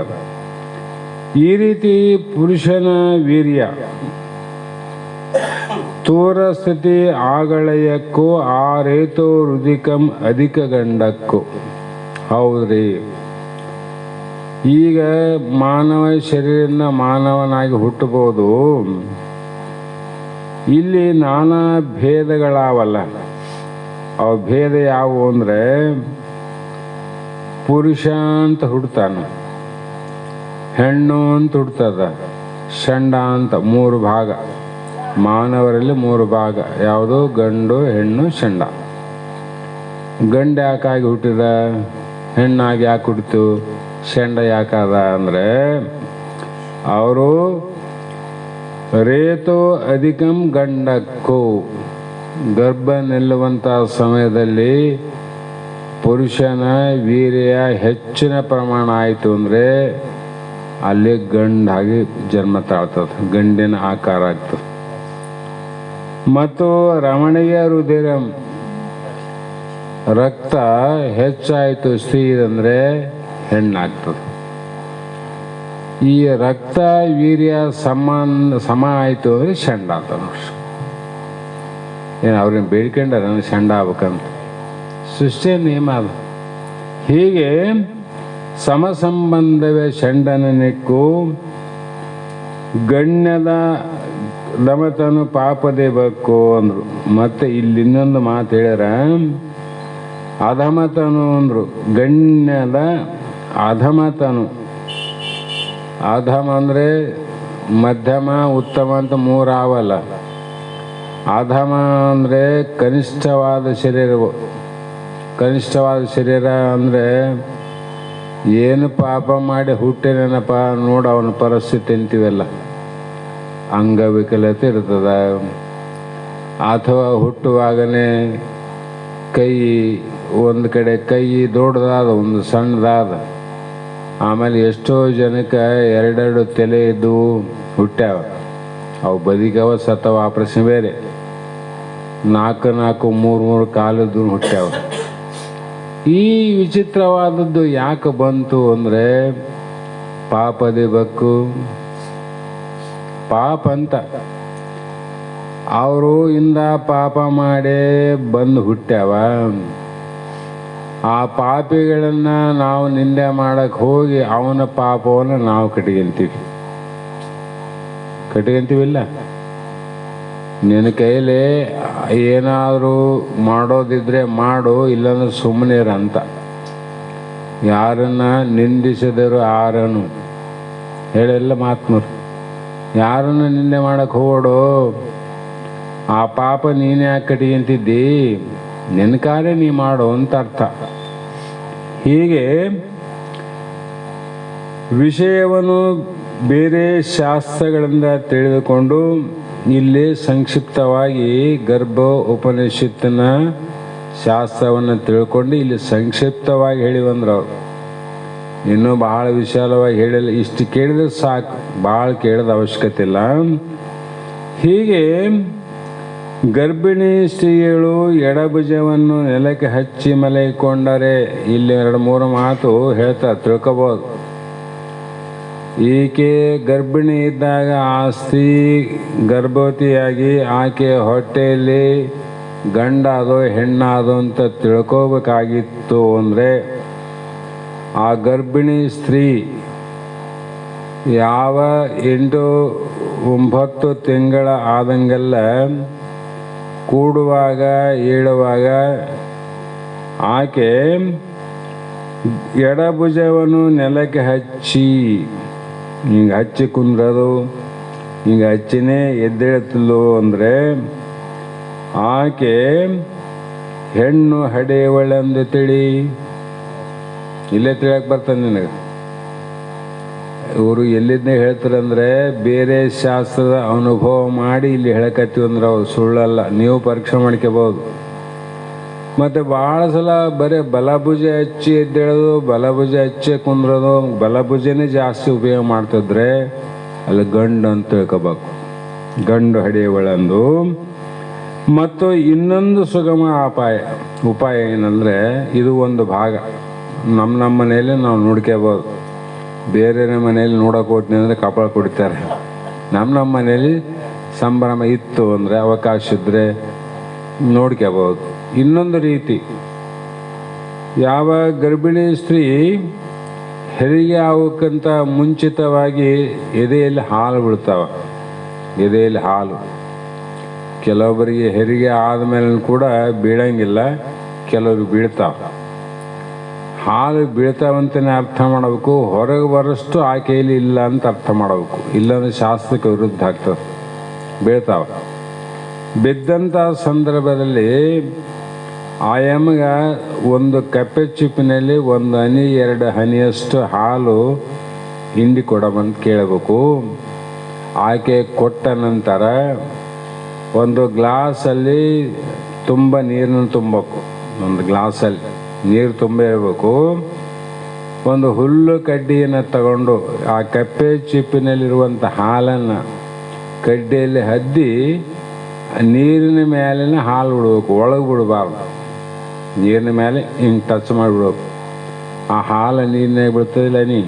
ಈ ರೀತಿ ಪುರುಷನ ವೀರ್ಯ ತೋರ ಸ್ಥಿತಿ ಆಗಳಯಕ್ಕೂ ಆ ರೇತೋ ರುದಿಕಂ ಅಧಿಕ ಗಂಡಕ್ಕೂ. ಹೌದ್ರಿ, ಈಗ ಮಾನವ ಶರೀರದಿಂದ ಮಾನವನಾಗಿ ಹುಟ್ಟಬಹುದು. ಇಲ್ಲಿ ನಾನಾ ಭೇದಗಳಾವಲ್ಲ. ಅವು ಭೇದ ಯಾವುವು ಅಂದರೆ, ಪುರುಷ ಅಂತ ಹುಡ್ತಾನ, ಹೆಣ್ಣು ಅಂತ ಹುಡ್ತದ, ಷಂಡ ಅಂತ 3 ಭಾಗ. ಮಾನವರಲ್ಲಿ 3 ಭಾಗ ಯಾವುದು? ಗಂಡು, ಹೆಣ್ಣು, ಷಂಡ. ಗಂಡು ಯಾಕಾಗಿ ಹುಟ್ಟಿದ, ಹೆಣ್ಣಾಗಿ ಯಾಕೆ ಹುಟ್ಟಿತು, ಷಂಡ ಯಾಕಾದ ಅಂದರೆ ಅವರು ರೇತೋ ಅಧಿಕಂ ಗಂಡಕ್ಕೂ ಗರ್ಭ ನಿಲ್ಲುವಂಥ ಸಮಯದಲ್ಲಿ ಪುರುಷನ ವೀರ್ಯ ಹೆಚ್ಚಿನ ಪ್ರಮಾಣ ಆಯಿತು ಅಂದರೆ ಅಲ್ಲಿ ಗಂಡಾಗಿ ಜನ್ಮ ತಾಳ್ತದೆ, ಗಂಡಿನ ಆಕಾರ ಆಗ್ತದೆ. ಮತ್ತು ರಮಣೀಯ ರುಧಿರಂ ರಕ್ತ ಹೆಚ್ಚಾಯಿತು ಸ್ತ್ರೀ ಅಂದರೆ ಹೆಣ್ಣಾಗ್ತದೆ. ಈ ರಕ್ತ ವೀರ್ಯ ಸಮ ಆಯಿತು ಅಂದರೆ ಷಂಡ ಅಂತ ನೋಡ್ರಿ. ಏನು ಅವ್ರನ್ನ ಬೇಡ್ಕೊಂಡಾರ ನನಗೆ ಷಂಡ ಆಗ್ಬೇಕಂತ, ಸೃಷ್ಟಿಯ ನಿಯಮ ಅದು. ಹೀಗೆ ಸಮಸಂಬಂಧವೇ ಷಂಡನನಿಕ್ಕೂ ಗಣ್ಯದ ದಮತನು ಪಾಪದೇವಕ್ಕೂ ಅಂದರು. ಮತ್ತೆ ಇಲ್ಲಿ ಇನ್ನೊಂದು ಮಾತು ಹೇಳ್ಯಾರ, ಅಧಮತನು ಅಂದರು. ಗಣ್ಯದ ಅಧಮತನು, ಅಧಮ ಅಂದರೆ ಮಧ್ಯಮ ಉತ್ತಮ ಅಂತ 3 ಆವಲ್ಲ. ಅಧಮ ಅಂದರೆ ಕನಿಷ್ಠವಾದ ಶರೀರವು. ಕನಿಷ್ಠವಾದ ಶರೀರ ಅಂದರೆ ಏನು ಪಾಪ ಮಾಡಿ ಹುಟ್ಟೇನೇನಪ್ಪ ನೋಡು ಅವನ ಪರಿಸ್ಥಿತಿ ಅಂತೀವಲ್ಲ, ಅಂಗವಿಕಲತೆ ಇರ್ತದೆ. ಅಥವಾ ಹುಟ್ಟುವಾಗನೇ ಕೈ ಒಂದು ಕಡೆ ಕೈ ದೊಡ್ಡದಾದ, ಒಂದು ಸಣ್ಣದಾದ. ಆಮೇಲೆ ಎಷ್ಟೋ ಜನಕ್ಕೆ 2 ತಲೆ ಇದ್ದು ಹುಟ್ಟ್ಯಾವ, ಅವು ಬದಿಗವ ಸತ್ತವ, ಆಪರೇಷನ್ ಬೇರೆ. 4 3 ಕಾಲದ್ದು ಹುಟ್ಟ್ಯಾವ. ಈ ವಿಚಿತ್ರವಾದದ್ದು ಯಾಕೆ ಬಂತು ಅಂದರೆ ಪಾಪದಿಬಕ್ಕು ಪಾಪ ಅಂತ. ಅವರು ಇಂದ ಪಾಪ ಮಾಡೇ ಬಂದು ಹುಟ್ಟ್ಯಾವ. ಆ ಪಾಪಿಗಳನ್ನು ನಾವು ನಿಂದೆ ಮಾಡಕ್ಕೆ ಹೋಗಿ ಅವನ ಪಾಪವನ್ನು ನಾವು ಕಟ್ಕೊಂತೀವಿಲ್ಲ. ನಿನ್ನ ಕೈಲಿ ಏನಾದರೂ ಮಾಡೋದಿದ್ರೆ ಮಾಡು, ಇಲ್ಲಾಂದ್ರೆ ಸುಮ್ಮನೆ ಅಂತ. ಯಾರನ್ನ ನಿಂದಿಸಿದರು ಆರನು ಹೇಳೆಲ್ಲ ಮಾತ್ಮರು. ಯಾರನ್ನು ನಿಂದೆ ಮಾಡಕ್ಕೆ ಹೋಗೋಡು, ಆ ಪಾಪ ನೀನೇ ಯಾಕೆ ಕಟ್ಕೊಂತಿದ್ದಿ, ನಿನ್ನ ಕಾರ್ಯ ನೀ ಮಾಡು ಅಂತ ಅರ್ಥ. ಹೀಗೆ ವಿಷಯವನ್ನು ಬೇರೆ ಶಾಸ್ತ್ರಗಳಿಂದ ತಿಳಿದುಕೊಂಡು ಇಲ್ಲಿ ಸಂಕ್ಷಿಪ್ತವಾಗಿ ಗರ್ಭ ಉಪನಿಷತ್ತಿನ ಶಾಸ್ತ್ರವನ್ನು ತಿಳ್ಕೊಂಡು ಇಲ್ಲಿ ಸಂಕ್ಷಿಪ್ತವಾಗಿ ಹೇಳಿವಂದ್ರೆ ಅವರು ಇನ್ನೂ ಬಹಳ ವಿಶಾಲವಾಗಿ ಹೇಳಿಲ್ಲ. ಇಷ್ಟು ಕೇಳಿದ್ರೆ ಸಾಕು, ಭಾಳ ಕೇಳೋದ ಅವಶ್ಯಕತೆ ಇಲ್ಲ. ಹೀಗೆ ಗರ್ಭಿಣಿ ಸ್ತ್ರೀಗಳು ಎಡಭುಜವನ್ನು ನೆಲಕ್ಕೆ ಹಚ್ಚಿ ಮಲಗಿಕೊಂಡರೆ ಇಲ್ಲಿ 2-3 ಮಾತು ಹೇಳ್ತಾ ತಿಳ್ಕೊಬೋದು. ಈಕೆ ಗರ್ಭಿಣಿ ಇದ್ದಾಗ ಆ ಸ್ತ್ರೀ ಗರ್ಭವತಿಯಾಗಿ ಆಕೆ ಹೊಟ್ಟೆಯಲ್ಲಿ ಗಂಡಾದೋ ಹೆಣ್ಣಾದೋ ಅಂತ ತಿಳ್ಕೋಬೇಕಾಗಿತ್ತು ಅಂದರೆ ಆ ಗರ್ಭಿಣಿ ಸ್ತ್ರೀ ಯಾವ 8-9 ತಿಂಗಳ ಆದಂಗೆಲ್ಲ ಕೂಡುವಾಗ ಏಳುವಾಗ ಆಕೆ ಎಡಭುಜವನ್ನು ನೆಲಕ್ಕೆ ಹಚ್ಚಿ ಹಿಂಗೆ ಹಚ್ಚಿ ಕುಂದ್ರದು, ಹಿಂಗೆ ಹಚ್ಚಿನೇ ಎದ್ದೇಳ್ತಿಲ್ಲೋ ಅಂದರೆ ಆಕೆ ಹೆಣ್ಣು ಹಡೆಯವಳೆಂದು ತಿಳಿ. ಇಲ್ಲೇ ತಿಳಿಯಕ್ಕೆ ಬರ್ತದೆ ನಿನಗೆ. ಇವರು ಎಲ್ಲಿಂದ ಹೇಳ್ತಾರಂದ್ರೆ ಬೇರೆ ಶಾಸ್ತ್ರದ ಅನುಭವ ಮಾಡಿ ಇಲ್ಲಿ ಹೇಳಕತ್ತೀವಿ ಅಂದ್ರೆ ಅವ್ರು ಸುಳ್ಳಲ್ಲ. ನೀವು ಪರೀಕ್ಷೆ ಮಾಡ್ಕೋಬಹುದು. ಮತ್ತು ಭಾಳ ಸಲ ಬರೀ ಬಲಭುಜ ಹಚ್ಚಿ ಎದ್ದೇಳೋದು, ಬಲಭುಜ ಹಚ್ಚಿ ಕುಂದ್ರೋದು, ಬಲಭುಜನೇ ಜಾಸ್ತಿ ಉಪಯೋಗ ಮಾಡ್ತಿದ್ರೆ ಅಲ್ಲಿ ಗಂಡು ಅಂತ ತಿಳ್ಕೊಬೇಕು. ಗಂಡು ಹಡಿಯವಳಂದು. ಮತ್ತು ಇನ್ನೊಂದು ಸುಗಮ ಉಪಾಯ ಏನಂದರೆ, ಇದು ಒಂದು ಭಾಗ ನಮ್ಮ ಮನೆಯಲ್ಲಿ ನಾವು ನೋಡ್ಕೋಬೋದು. ಬೇರೆ ಮನೆಯಲ್ಲಿ ನೋಡೋಕೆ ಹೋಗ್ತೀನಿ ಅಂದರೆ ಕಪಾಳ ಕುಡಿತಾರೆ. ನಮ್ಮ ಮನೆಯಲ್ಲಿ ಸಂಭ್ರಮ ಇತ್ತು ಅಂದರೆ, ಅವಕಾಶ ಇದ್ದರೆ ನೋಡ್ಕೋಬೋದು. ಇನ್ನೊಂದು ರೀತಿ, ಯಾವ ಗರ್ಭಿಣಿ ಸ್ತ್ರೀ ಹೆರಿಗೆ ಆಗೋಕ್ಕಿಂತ ಮುಂಚಿತವಾಗಿ ಎದೆಯಲ್ಲಿ ಹಾಲು ಬೀಳ್ತಾವ. ಎದೆಯಲ್ಲಿ ಹಾಲು ಕೆಲವೊಬ್ಬರಿಗೆ ಹೆರಿಗೆ ಆದಮೇಲೆ ಕೂಡ ಬೀಳಂಗಿಲ್ಲ, ಕೆಲವರು ಬೀಳ್ತಾವೆ. ಹಾಲು ಬೀಳ್ತಾವಂತಲೇ ಅರ್ಥ ಮಾಡಬೇಕು, ಹೊರಗೆ ಬರೋಷ್ಟು ಆ ಕೈಲಿ ಇಲ್ಲ ಅಂತ ಅರ್ಥ ಮಾಡಬೇಕು. ಇಲ್ಲಾಂದರೆ ಶಾಸ್ತ್ರಕ್ಕೆ ವಿರುದ್ಧ ಆಗ್ತದೆ. ಬೀಳ್ತಾವೆ. ಬಿದ್ದಂಥ ಸಂದರ್ಭದಲ್ಲಿ ಆಯಮ್ಗ ಒಂದು ಕಪ್ಪೆ ಚಿಪ್ಪಿನಲ್ಲಿ 1 ಹನಿ 2 ಹನಿಯಷ್ಟು ಹಾಲು ಹಿಂಡಿ ಕೊಡಮಂತ ಕೇಳಬೇಕು. ಆಕೆ ಕೊಟ್ಟ ನಂತರ ಒಂದು ಗ್ಲಾಸಲ್ಲಿ ತುಂಬ ನೀರನ್ನು ತುಂಬಬೇಕು. ಒಂದು ಗ್ಲಾಸಲ್ಲಿ ನೀರು ತುಂಬ ಇರಬೇಕು. ಒಂದು ಹುಲ್ಲು ಕಡ್ಡಿಯನ್ನು ತಗೊಂಡು ಆ ಕಪ್ಪೆ ಚಿಪ್ಪಿನಲ್ಲಿರುವಂಥ ಹಾಲನ್ನು ಕಡ್ಡಿಯಲ್ಲಿ ಹದ್ದಿ ನೀರಿನ ಮೇಲಿನ ಹಾಲು ಬಿಡ್ಬೇಕು, ಒಳಗೆ ಬಿಡಬಾರ್ದು. ನೀರಿನ ಮೇಲೆ ಹಿಂಗೆ ಟಚ್ ಮಾಡಿಬಿಡ್ಬೇಕು. ಆ ಹಾಲು ನೀರಿನಾಗ ಬೀಳ್ತದಿಲ್ಲ ಹನಿ,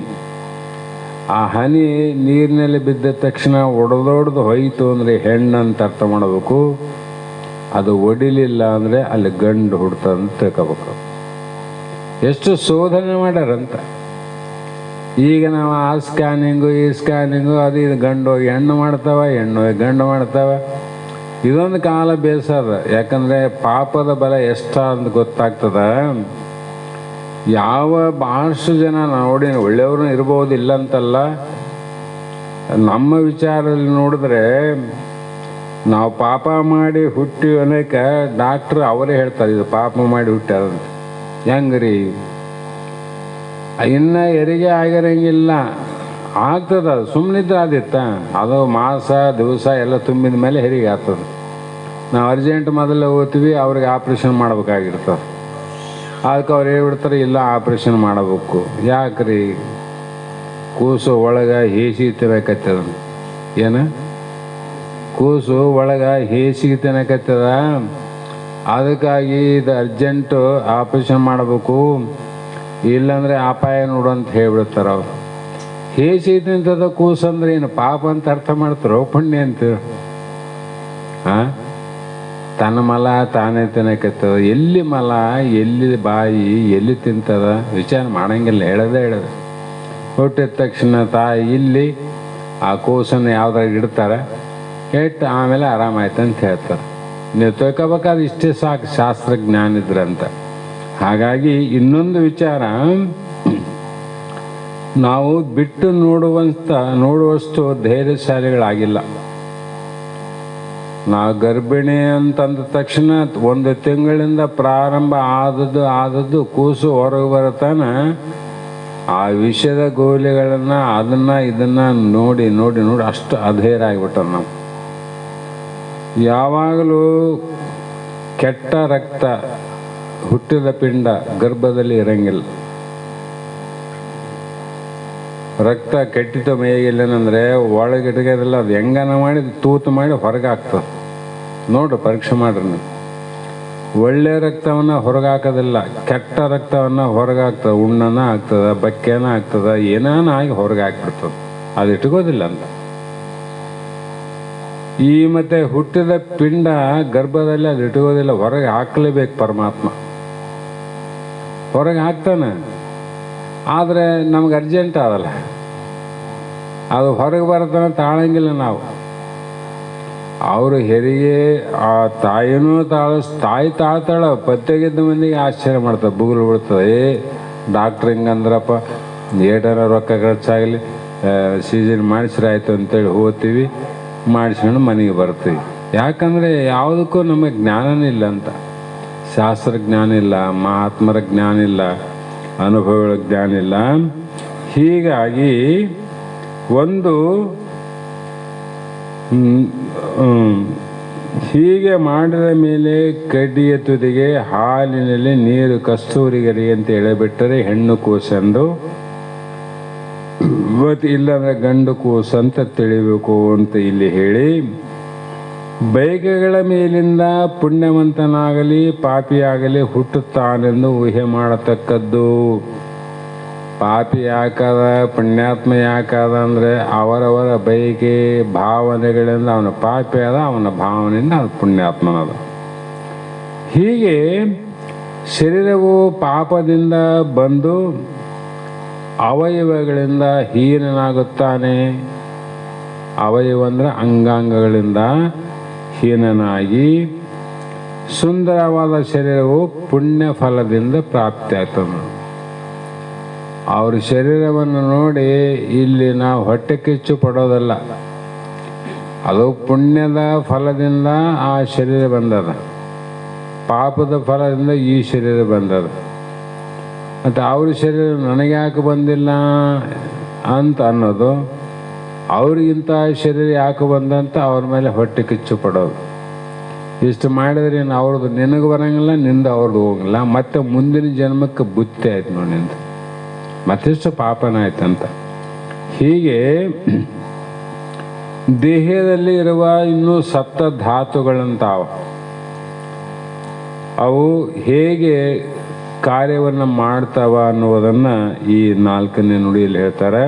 ಆ ಹನಿ ನೀರಿನಲ್ಲಿ ಬಿದ್ದ ತಕ್ಷಣ ಒಡೆದೊಡ್ದು ಹೋಯ್ತು ಅಂದರೆ ಹೆಣ್ಣು ಅಂತ ಅರ್ಥ ಮಾಡಬೇಕು. ಅದು ಒಡಿಲಿಲ್ಲ ಅಂದರೆ ಅಲ್ಲಿ ಗಂಡು ಹುಡ್ತಂತ ತಿಳ್ಕೊಬೇಕು. ಎಷ್ಟು ಶೋಧನೆ ಮಾಡ್ಯಾರಂತ. ಈಗ ನಾವು ಆ ಸ್ಕ್ಯಾನಿಂಗು ಈ ಸ್ಕ್ಯಾನಿಂಗು ಅದು ಇದು ಗಂಡು ಹೋಗಿ ಹೆಣ್ಣು ಮಾಡ್ತಾವ, ಹೆಣ್ಣು ಹೋಗಿ ಗಂಡು ಮಾಡ್ತಾವ. ಇದೊಂದು ಕಾಲ ಬೇಸದ. ಯಾಕಂದರೆ ಪಾಪದ ಬಲ ಎಷ್ಟ ಅಂತ ಗೊತ್ತಾಗ್ತದ. ಯಾವ ಭಾಳಷ್ಟು ಜನ ನೋಡಿ ಒಳ್ಳೆಯವರು ಇರ್ಬೋದು, ಇಲ್ಲ ಅಂತಲ್ಲ. ನಮ್ಮ ವಿಚಾರದಲ್ಲಿ ನೋಡಿದ್ರೆ ನಾವು ಪಾಪ ಮಾಡಿ ಹುಟ್ಟಿ ಅನೇಕ ಡಾಕ್ಟ್ರು ಅವರೇ ಹೇಳ್ತಾರೆ, ಇದು ಪಾಪ ಮಾಡಿ ಹುಟ್ಟ್ಯಾರಂತ. ಹೆಂಗ್ರಿ? ಇನ್ನು ಹೆರಿಗೆ ಆಗಿರಂಗಿಲ್ಲ, ಆಗ್ತದ. ಸುಮ್ಮನಿದ್ರೆ ಆದಿತ್ತ, ಅದು ಮಾಸ ದಿವಸ ಎಲ್ಲ ತುಂಬಿದ ಮೇಲೆ ಹೆರಿಗೆ ಆಗ್ತದೆ. ನಾವು ಅರ್ಜೆಂಟ್ ಮೊದಲು ಹೋಗ್ತೀವಿ, ಅವ್ರಿಗೆ ಆಪ್ರೇಷನ್ ಮಾಡ್ಬೇಕಾಗಿರ್ತದೆ. ಅದಕ್ಕೆ ಅವ್ರು ಹೇಳ್ಬಿಡ್ತಾರೆ, ಇಲ್ಲ ಆಪ್ರೇಷನ್ ಮಾಡಬೇಕು. ಯಾಕ್ರಿ? ಕೂಸು ಒಳಗೆ ಹೇಸಿಗೆ ತಿನ್ನಕತ್ತದ. ಏನು? ಕೂಸು ಒಳಗೆ ಹೇಸಿಗೆ ತಿನ್ನಕತ್ತದ, ಅದಕ್ಕಾಗಿ ಇದು ಅರ್ಜೆಂಟು ಆಪ್ರೇಷನ್ ಮಾಡಬೇಕು, ಇಲ್ಲಾಂದರೆ ಅಪಾಯ ನೋಡು ಅಂತ ಹೇಳ್ಬಿಡ್ತಾರೆ ಅವ್ರು. ಹೇಸಿಗೆ ತಿಂತದ ಕೂಸು ಅಂದ್ರೆ ಏನು? ಪಾಪ ಅಂತ ಅರ್ಥ ಮಾಡ್ತಾರೋ ಪುಣ್ಯ ಅಂತೀರ? ತನ್ನ ಮಲ ತಾನೇ ತಿನ್ನಕತ್ತದ. ಎಲ್ಲಿ ಮಲ, ಎಲ್ಲಿ ಬಾಯಿ, ಎಲ್ಲಿ ತಿಂತದ ವಿಚಾರ ಮಾಡಂಗಿಲ್ಲ. ಹೇಳೋದೇ ಹುಟ್ಟಿದ ತಕ್ಷಣ ತಾಯಿ ಇಲ್ಲಿ ಆ ಕೂಸನ್ನು ಯಾವ್ದ್ರಾಗ ಇಡ್ತಾರೆ, ಇಟ್ಟು ಆಮೇಲೆ ಆರಾಮಾಯ್ತು ಅಂತ ಹೇಳ್ತಾರೆ. ನೀವು ತಿಳ್ಕೊಬೇಕಾದ್ರೆ ಇಷ್ಟೇ ಸಾಕು, ಶಾಸ್ತ್ರಜ್ಞಾನ ಇದ್ರಂತ. ಹಾಗಾಗಿ ಇನ್ನೊಂದು ವಿಚಾರ, ನಾವು ಬಿಟ್ಟು ನೋಡುವಷ್ಟು ಧೈರ್ಯಶಾಲಿಗಳಾಗಿಲ್ಲ. ನಾವು ಗರ್ಭಿಣಿ ಅಂತಂದ ತಕ್ಷಣ 1 ತಿಂಗಳಿಂದ ಪ್ರಾರಂಭ ಆದದ್ದು ಕೂಸು ಹೊರಗೆ ಬರತಾನ ಆ ವಿಷಯದ ಗೋಲಿಗಳನ್ನು ಇದನ್ನು ನೋಡಿ ಅಷ್ಟು ಅಧೈರ್ಯ ಆಗಿಬಿಟ್ಟ. ನಾವು ಯಾವಾಗಲೂ ಕೆಟ್ಟ ರಕ್ತ ಹುಟ್ಟಿದ ಪಿಂಡ ಗರ್ಭದಲ್ಲಿ ಇರಂಗಿಲ್ಲ. ರಕ್ತ ಕೆಟ್ಟಿತ ಮೇಗಿಲ್ಲನಂದರೆ ಒಳಗಿಟ್ಕೋದಿಲ್ಲ. ಅದು ಹೆಂಗನ ಮಾಡಿ ತೂತು ಮಾಡಿ ಹೊರಗೆ ಹಾಕ್ತದೆ. ನೋಡ್ರಿ, ಪರೀಕ್ಷೆ ಮಾಡ್ರಿ ನೀವು. ಒಳ್ಳೆ ರಕ್ತವನ್ನು ಹೊರಗೆ ಹಾಕೋದಿಲ್ಲ, ಕೆಟ್ಟ ರಕ್ತವನ್ನು ಹೊರಗೆ ಹಾಕ್ತದೆ. ಉಣ್ಣನ ಆಗ್ತದೆ, ಬಕ್ಕೆನ ಆಗ್ತದೆ, ಏನಾನ ಆಗಿ ಹೊರಗೆ ಹಾಕ್ಬಿಡ್ತದೆ. ಅದು ಇಟ್ಕೋದಿಲ್ಲ ಅಂತ. ಈ ಮತ್ತೆ ಹುಟ್ಟಿದ ಪಿಂಡ ಗರ್ಭದಲ್ಲಿ ಅದು ಇಟ್ಕೋದಿಲ್ಲ, ಹೊರಗೆ ಹಾಕಲೇಬೇಕು. ಪರಮಾತ್ಮ ಹೊರಗೆ ಹಾಕ್ತಾನೆ. ಆದರೆ ನಮ್ಗೆ ಅರ್ಜೆಂಟ್ ಆಗಲ್ಲ, ಅದು ಹೊರಗೆ ಬರತಾನೆ ತಾಳಂಗಿಲ್ಲ ನಾವು. ಅವರು ಹೆರಿಗೆ ಆ ತಾಯಿನೂ ತಾಯಿ ತಾಳ್ತಾಳ. ಪತ್ತೆಗಿದ್ದ ಮಂದಿಗೆ ಆಶ್ಚರ್ಯ ಮಾಡ್ತಾರೆ, ಬುಗುಲು ಬಿಡ್ತದೆ. ಡಾಕ್ಟ್ರ್ ಹಿಂಗಂದ್ರಪ್ಪ, ಏಟಾರ ರೊಕ್ಕ ಖರ್ಚಾಗಲಿ, ಸೀಸನ್ ಮಾಡಿಸ್ರಾಯ್ತು ಅಂತೇಳಿ ಹೋಗ್ತೀವಿ, ಮಾಡಿಸ್ಕೊಂಡು ಮನೆಗೆ ಬರ್ತೀವಿ. ಯಾಕಂದರೆ ಯಾವುದಕ್ಕೂ ನಮಗೆ ಜ್ಞಾನನೇ ಇಲ್ಲ ಅಂತ. ಶಾಸ್ತ್ರಜ್ಞಾನ ಇಲ್ಲ, ಮಹಾತ್ಮರ ಜ್ಞಾನ ಇಲ್ಲ, ಅನುಭವಗಳ ಜ್ಞಾನ ಇಲ್ಲ. ಹೀಗಾಗಿ ಹೀಗೆ ಮಾಡಿದ ಮೇಲೆ ಕಡ್ಡಿಯ ತುದಿಗೆ ಹಾಲಿನಲ್ಲಿ ನೀರು ಕಸ್ತೂರಿಗರಿ ಅಂತ ಎಳೆಬಿಟ್ಟರೆ ಹೆಣ್ಣು ಕೂಸಂದು, ಮತ್ತು ಇಲ್ಲಾಂದ್ರೆ ಗಂಡು ಕೂಸು ಅಂತ ತಿಳಿಬೇಕು ಅಂತ ಇಲ್ಲಿ ಹೇಳಿ, ಬೈಕೆಗಳ ಮೇಲಿಂದ ಪುಣ್ಯವಂತನಾಗಲಿ ಪಾಪಿಯಾಗಲಿ ಹುಟ್ಟುತ್ತಾನೆಂದು ಊಹೆ ಮಾಡತಕ್ಕದ್ದು. ಪಾಪಿ ಯಾಕದ ಪುಣ್ಯಾತ್ಮ ಯಾಕದ ಅಂದರೆ ಅವರವರ ಬಯಕೆ ಭಾವನೆಗಳಿಂದ ಅವನ ಪಾಪಿ ಅದ, ಅವನ ಭಾವನೆಯಿಂದ ಅವನ ಪುಣ್ಯಾತ್ಮನದ. ಹೀಗೆ ಶರೀರವು ಪಾಪದಿಂದ ಬಂದು ಅವಯವಗಳಿಂದ ಹೀನನಾಗುತ್ತಾನೆ. ಅವಯವ ಅಂದರೆ ಅಂಗಾಂಗಗಳಿಂದ ಹೀನನಾಗಿ ಸುಂದರವಾದ ಶರೀರವು ಪುಣ್ಯ ಫಲದಿಂದ ಪ್ರಾಪ್ತಿಯಾಗ್ತದೆ. ಅವ್ರ ಶರೀರವನ್ನು ನೋಡಿ ಇಲ್ಲಿ ನಾವು ಹೊಟ್ಟೆ ಕಿಚ್ಚು ಪಡೋದಲ್ಲ, ಅದು ಪುಣ್ಯದ ಫಲದಿಂದ ಆ ಶರೀರ ಬಂದದ, ಪಾಪದ ಫಲದಿಂದ ಈ ಶರೀರ ಬಂದದ. ಮತ್ತು ಅವ್ರ ಶರೀರ ನನಗೆ ಯಾಕೆ ಬಂದಿಲ್ಲ ಅಂತ ಅನ್ನೋದು, ಅವ್ರಿಗಿಂತ ಶರೀರ ಯಾಕೆ ಬಂದಂತ ಅವ್ರ ಮೇಲೆ ಹೊಟ್ಟೆ ಕಿಚ್ಚು ಪಡೋದು. ಇಷ್ಟು ಮಾಡಿದ್ರೆ ಅವ್ರದ್ದು ನಿನಗೆ ಬರೋಂಗಿಲ್ಲ, ನಿಂದ ಅವ್ರದ್ದು ಹೋಗಿಲ್ಲ, ಮತ್ತೆ ಮುಂದಿನ ಜನ್ಮಕ್ಕೆ ಬುತ್ತಿ ಆಯ್ತು ನೋಡಿ ನಿಂದ, ಮತ್ತಿಷ್ಟು ಪಾಪನಾಯ್ತಂತ. ಹೀಗೆ ದೇಹದಲ್ಲಿ ಇರುವ ಇನ್ನೂ ಸಪ್ತ ಧಾತುಗಳಂತಾವ, ಅವು ಹೇಗೆ ಕಾರ್ಯವನ್ನು ಮಾಡ್ತಾವ ಅನ್ನುವುದನ್ನು ಈ 4ನೇ ನುಡಿಯಲ್ಲಿ ಹೇಳ್ತಾರೆ.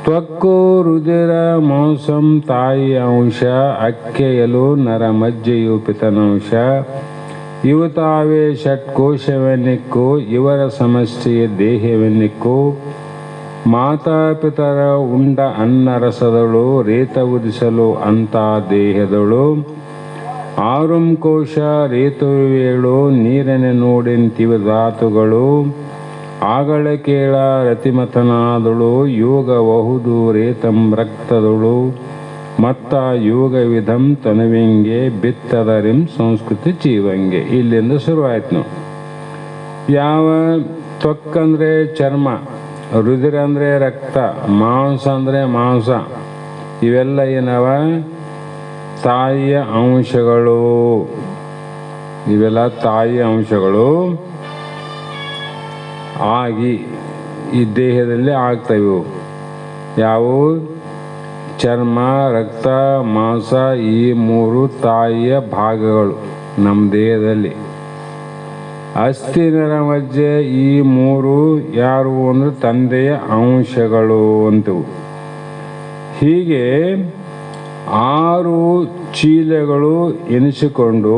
ತ್ವಕ್ಕು ರುದಿರ ಮಾಂಸಂ ತಾಯಿ ಅಂಶ, ಅಕ್ಕೆಯಲು ನರ ಮಜ್ಜೆಯು ಪಿತನಂಶ, ಇವು ತಾವೇ ಷಟ್ಕೋಶವೆನ್ನಿಕ್ಕು, ಇವರ ಸಮಷ್ಟಿಯ ದೇಹವೆನ್ನಿಕ್ಕು, ಮಾತಾಪಿತರ ಉಂಡ ಅನ್ನ ರಸದಳು, ರೇತ ಉದಿಸಲು ಅಂತ ದೇಹದಳು, ಆರುಂ ಕೋಶ ರೇತುವೇಳು, ನೀರನೆ ನೋಡೆಂತಿವ ಧಾತುಗಳು, ಆಗಳ ಕೇಳ ರತಿಮತನಾದಳು, ಯೋಗ ಬಹುದು ರೇತಂ ರಕ್ತದಳು, ಮತ್ತ ಯೋಗ ವಿಧಂ ತನವಿಂಗೆ, ಬಿತ್ತದರಿಂ ಸಂಸ್ಕೃತಿ ಜೀವಂಗೆ. ಇಲ್ಲಿಂದ ಶುರುವಾಯ್ತು ನಾವು. ಯಾವ ತ್ವಕ್ಕಂದ್ರೆ ಚರ್ಮ, ರುದಿರ ಅಂದರೆ ರಕ್ತ, ಮಾಂಸ ಅಂದರೆ ಮಾಂಸ, ಇವೆಲ್ಲ ಏನವ ತಾಯಿಯ ಅಂಶಗಳು. ಇವೆಲ್ಲ ತಾಯಿಯ ಅಂಶಗಳು ಆಗಿ ಈ ದೇಹದಲ್ಲಿ ಆಗ್ತವೆ. ಯಾವುವು? ಚರ್ಮ, ರಕ್ತ, ಮಾಂಸ, ಈ 3 ತಾಯಿಯ ಭಾಗಗಳು ನಮ್ಮ ದೇಹದಲ್ಲಿ. ಅಸ್ಥಿ, ನರ, ಮಜ್ಜೆ ಈ 3 ಯಾರು ಅಂದರೆ ತಂದೆಯ ಅಂಶಗಳು ಅಂತವು. ಹೀಗೆ 6 ಚೀಲಗಳು ಎನಿಸಿಕೊಂಡು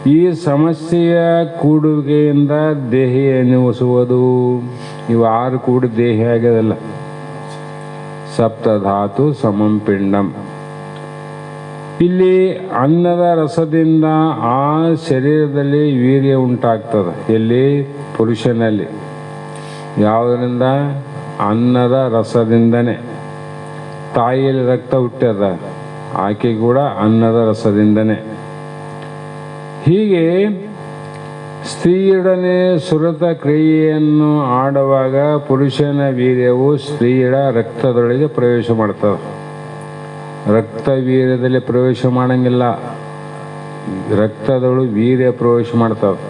ಈ ಸಮಸ್ಯೆಯ ಕೂಡುವಿಕೆಯಿಂದ ದೇಹ ಎನ್ನಿಸುವುದು. ಇವು 6 ಕೂಡಿ ದೇಹ ಆಗ್ಯದಲ್ಲ. ಸಪ್ತಧಾತು ಸಮಂ ಪಿಂಡಂ. ಇಲ್ಲಿ ಅನ್ನದ ರಸದಿಂದ ಆ ಶರೀರದಲ್ಲಿ ವೀರ್ಯ ಉಂಟಾಗ್ತದೆ. ಎಲ್ಲಿ? ಪುರುಷನಲ್ಲಿ. ಯಾವುದರಿಂದ? ಅನ್ನದ ರಸದಿಂದನೇ. ತಾಯಿಯಲ್ಲಿ ರಕ್ತ ಹುಟ್ಟ್ಯದ, ಆಕೆ ಕೂಡ ಅನ್ನದ ರಸದಿಂದನೇ. ಹೀಗೆ ಸ್ತ್ರೀಯೊಡನೆ ಸುರತ ಕ್ರಿಯೆಯನ್ನು ಆಡುವಾಗ ಪುರುಷನ ವೀರ್ಯವು ಸ್ತ್ರೀಯರ ರಕ್ತದೊಳಗೆ ಪ್ರವೇಶ ಮಾಡ್ತದೆ. ರಕ್ತ ವೀರ್ಯದಲ್ಲಿ ಪ್ರವೇಶ ಮಾಡಂಗಿಲ್ಲ, ರಕ್ತದೊಳು ವೀರ್ಯ ಪ್ರವೇಶ ಮಾಡ್ತದೆ.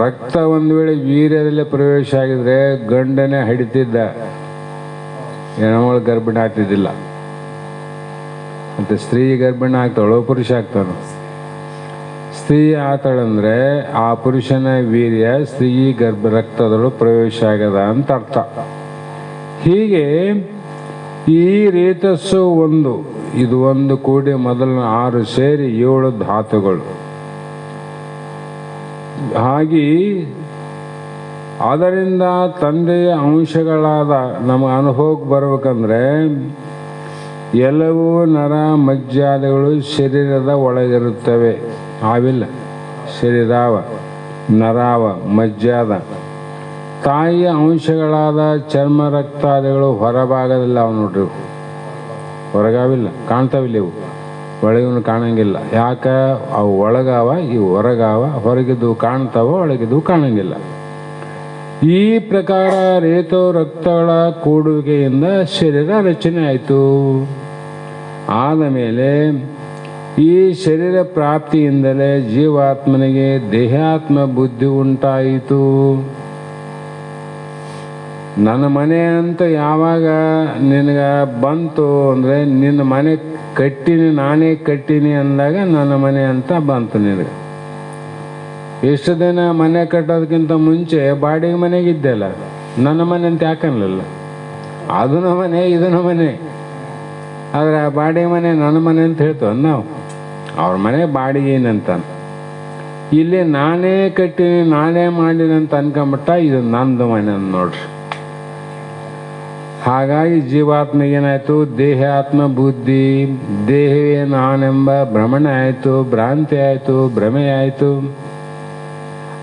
ರಕ್ತ ಒಂದು ವೇಳೆ ವೀರ್ಯದಲ್ಲಿ ಪ್ರವೇಶ ಆಗಿದ್ರೆ ಗಂಡನೇ ಹಡಿತಿದ್ದ, ಹೆಣ್ಮಗಳು ಗರ್ಭಿಣಿ ಆಗ್ತಿದ್ದಿಲ್ಲ. ಮತ್ತು ಸ್ತ್ರೀ ಗರ್ಭಿಣಿ ಆಗ್ತಾಳೋ ಪುರುಷ ಆಗ್ತಾನೋ? ಸ್ತ್ರೀ ಆತಾಳಂದ್ರೆ ಆ ಪುರುಷನ ವೀರ್ಯ ಸ್ತ್ರೀ ರಕ್ತದಳು ಪ್ರವೇಶ ಆಗ್ಯದ ಅಂತ ಅರ್ಥ. ಹೀಗೆ ಈ ರೇತಸ್ಸು ಒಂದು, ಇದು ಒಂದು ಕೂಡಿ ಮೊದಲಿನ 6 ಸೇರಿ 7 ಧಾತುಗಳು. ಹಾಗೆ ಅದರಿಂದ ತಂದೆಯ ಅಂಶಗಳಾದ ನಮ್ಮ ಅನುಭವಕ್ಕೆ ಬರ್ಬೇಕಂದ್ರೆ ಎಲ್ಲವೂ ನರ ಮಜ್ಜಾದಿಗಳು ಶರೀರದ ಒಳಗಿರುತ್ತವೆ. ಆವಿಲ್ಲ, ಶರೀರಾವ, ನರಾವ, ಮಜ್ಜಾದ. ತಾಯಿಯ ಅಂಶಗಳಾದ ಚರ್ಮ ರಕ್ತಾದಿಗಳು ಹೊರಭಾಗದಲ್ಲಿ ಅವು ನೋಡ್ರಿ, ಹೊರಗಾವಿಲ್ಲ, ಕಾಣ್ತಾವಿಲ್ಲ. ಇವು ಒಳಗಿನ ಕಾಣಂಗಿಲ್ಲ. ಯಾಕೆ? ಅವು ಒಳಗಾವ, ಇವು ಹೊರಗಾವ. ಹೊರಗಿದ್ದು ಕಾಣ್ತಾವ, ಒಳಗಿದ್ದು ಕಾಣಂಗಿಲ್ಲ. ಈ ಪ್ರಕಾರ ರೇತೋ ರಕ್ತಗಳ ಕೂಡುವಿಕೆಯಿಂದ ಶರೀರ ರಚನೆ ಆಯಿತು. ಆದ ಮೇಲೆ ಈ ಶರೀರ ಪ್ರಾಪ್ತಿಯಿಂದಲೇ ಜೀವಾತ್ಮನಿಗೆ ದೇಹಾತ್ಮ ಬುದ್ಧಿ ಉಂಟಾಯಿತು. ನನ್ನ ಮನೆ ಅಂತ ಯಾವಾಗ ನಿನಗೆ ಬಂತು ಅಂದರೆ ನಿನ್ನ ಮನೆ ಕಟ್ಟಿನಿ, ನಾನೇ ಕಟ್ಟಿನಿ ಅಂದಾಗ ನನ್ನ ಮನೆ ಅಂತ ಬಂತು ನಿನಗೆ. ಎಷ್ಟು ದಿನ ಮನೆ ಕಟ್ಟೋದಕ್ಕಿಂತ ಮುಂಚೆ ಬಾಡಿಗೆ ಮನೆಗಿದ್ದೆಲ್ಲ, ನನ್ನ ಮನೆ ಅಂತ ಯಾಕನ್ನಲಿಲ್ಲ. ಅದನ್ನ ಮನೆ ಇದನ್ನ ಮನೆ, ಆದರೆ ಆ ಬಾಡಿಗೆ ಮನೆ ನನ್ನ ಮನೆ ಅಂತ ಹೇಳ್ತೇವೆ ನಾವು. ಅವ್ರ ಮನೆ ಬಾಡಿಗೆ ಏನಂತ. ಇಲ್ಲಿ ನಾನೇ ಕಟ್ಟಿನಿ ನಾನೇ ಮಾಡಿನಿ ಅಂತ ಅನ್ಕೊಂಬಿಟ್ಟ, ಇದು ನಂದು ಮನೆ ಅಂತ ನೋಡ್ರಿ. ಹಾಗಾಗಿ ಜೀವಾತ್ಮಗೇನಾಯಿತು, ದೇಹ ಆತ್ಮ ಬುದ್ಧಿ, ದೇಹವೇ ನಾನೆಂಬ ಭ್ರಮಣ ಆಯಿತು, ಭ್ರಾಂತಿ ಆಯಿತು, ಭ್ರಮೆ ಆಯಿತು.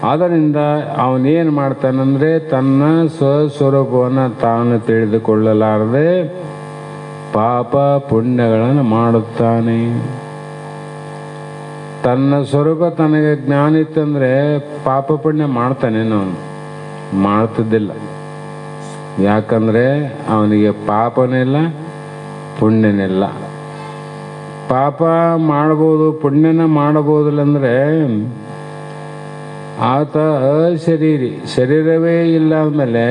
ಆದ್ದರಿಂದ ಅವನೇನು ಮಾಡ್ತಾನಂದರೆ ತನ್ನ ಸ್ವಸ್ವರೂಪವನ್ನು ತಾನು ತಿಳಿದುಕೊಳ್ಳಲಾರದೆ ಪಾಪ ಪುಣ್ಯಗಳನ್ನು ಮಾಡುತ್ತಾನೆ. ತನ್ನ ಸ್ವರೂಪ ತನಗೆ ಜ್ಞಾನ ಇತ್ತಂದರೆ ಪಾಪ ಪುಣ್ಯ ಮಾಡ್ತಾನೇನು? ಮಾಡ್ತಿದ್ದಿಲ್ಲ. ಯಾಕಂದರೆ ಅವನಿಗೆ ಪಾಪನಿಲ್ಲ ಪುಣ್ಯನಿಲ್ಲ. ಪಾಪ ಮಾಡ್ಬೋದು ಪುಣ್ಯನ ಮಾಡಬಹುದಿಲ್ಲ ಅಂದರೆ ಆತ ಅಶರೀರಿ, ಶರೀರವೇ ಇಲ್ಲ ಅಂದಮೇಲೆ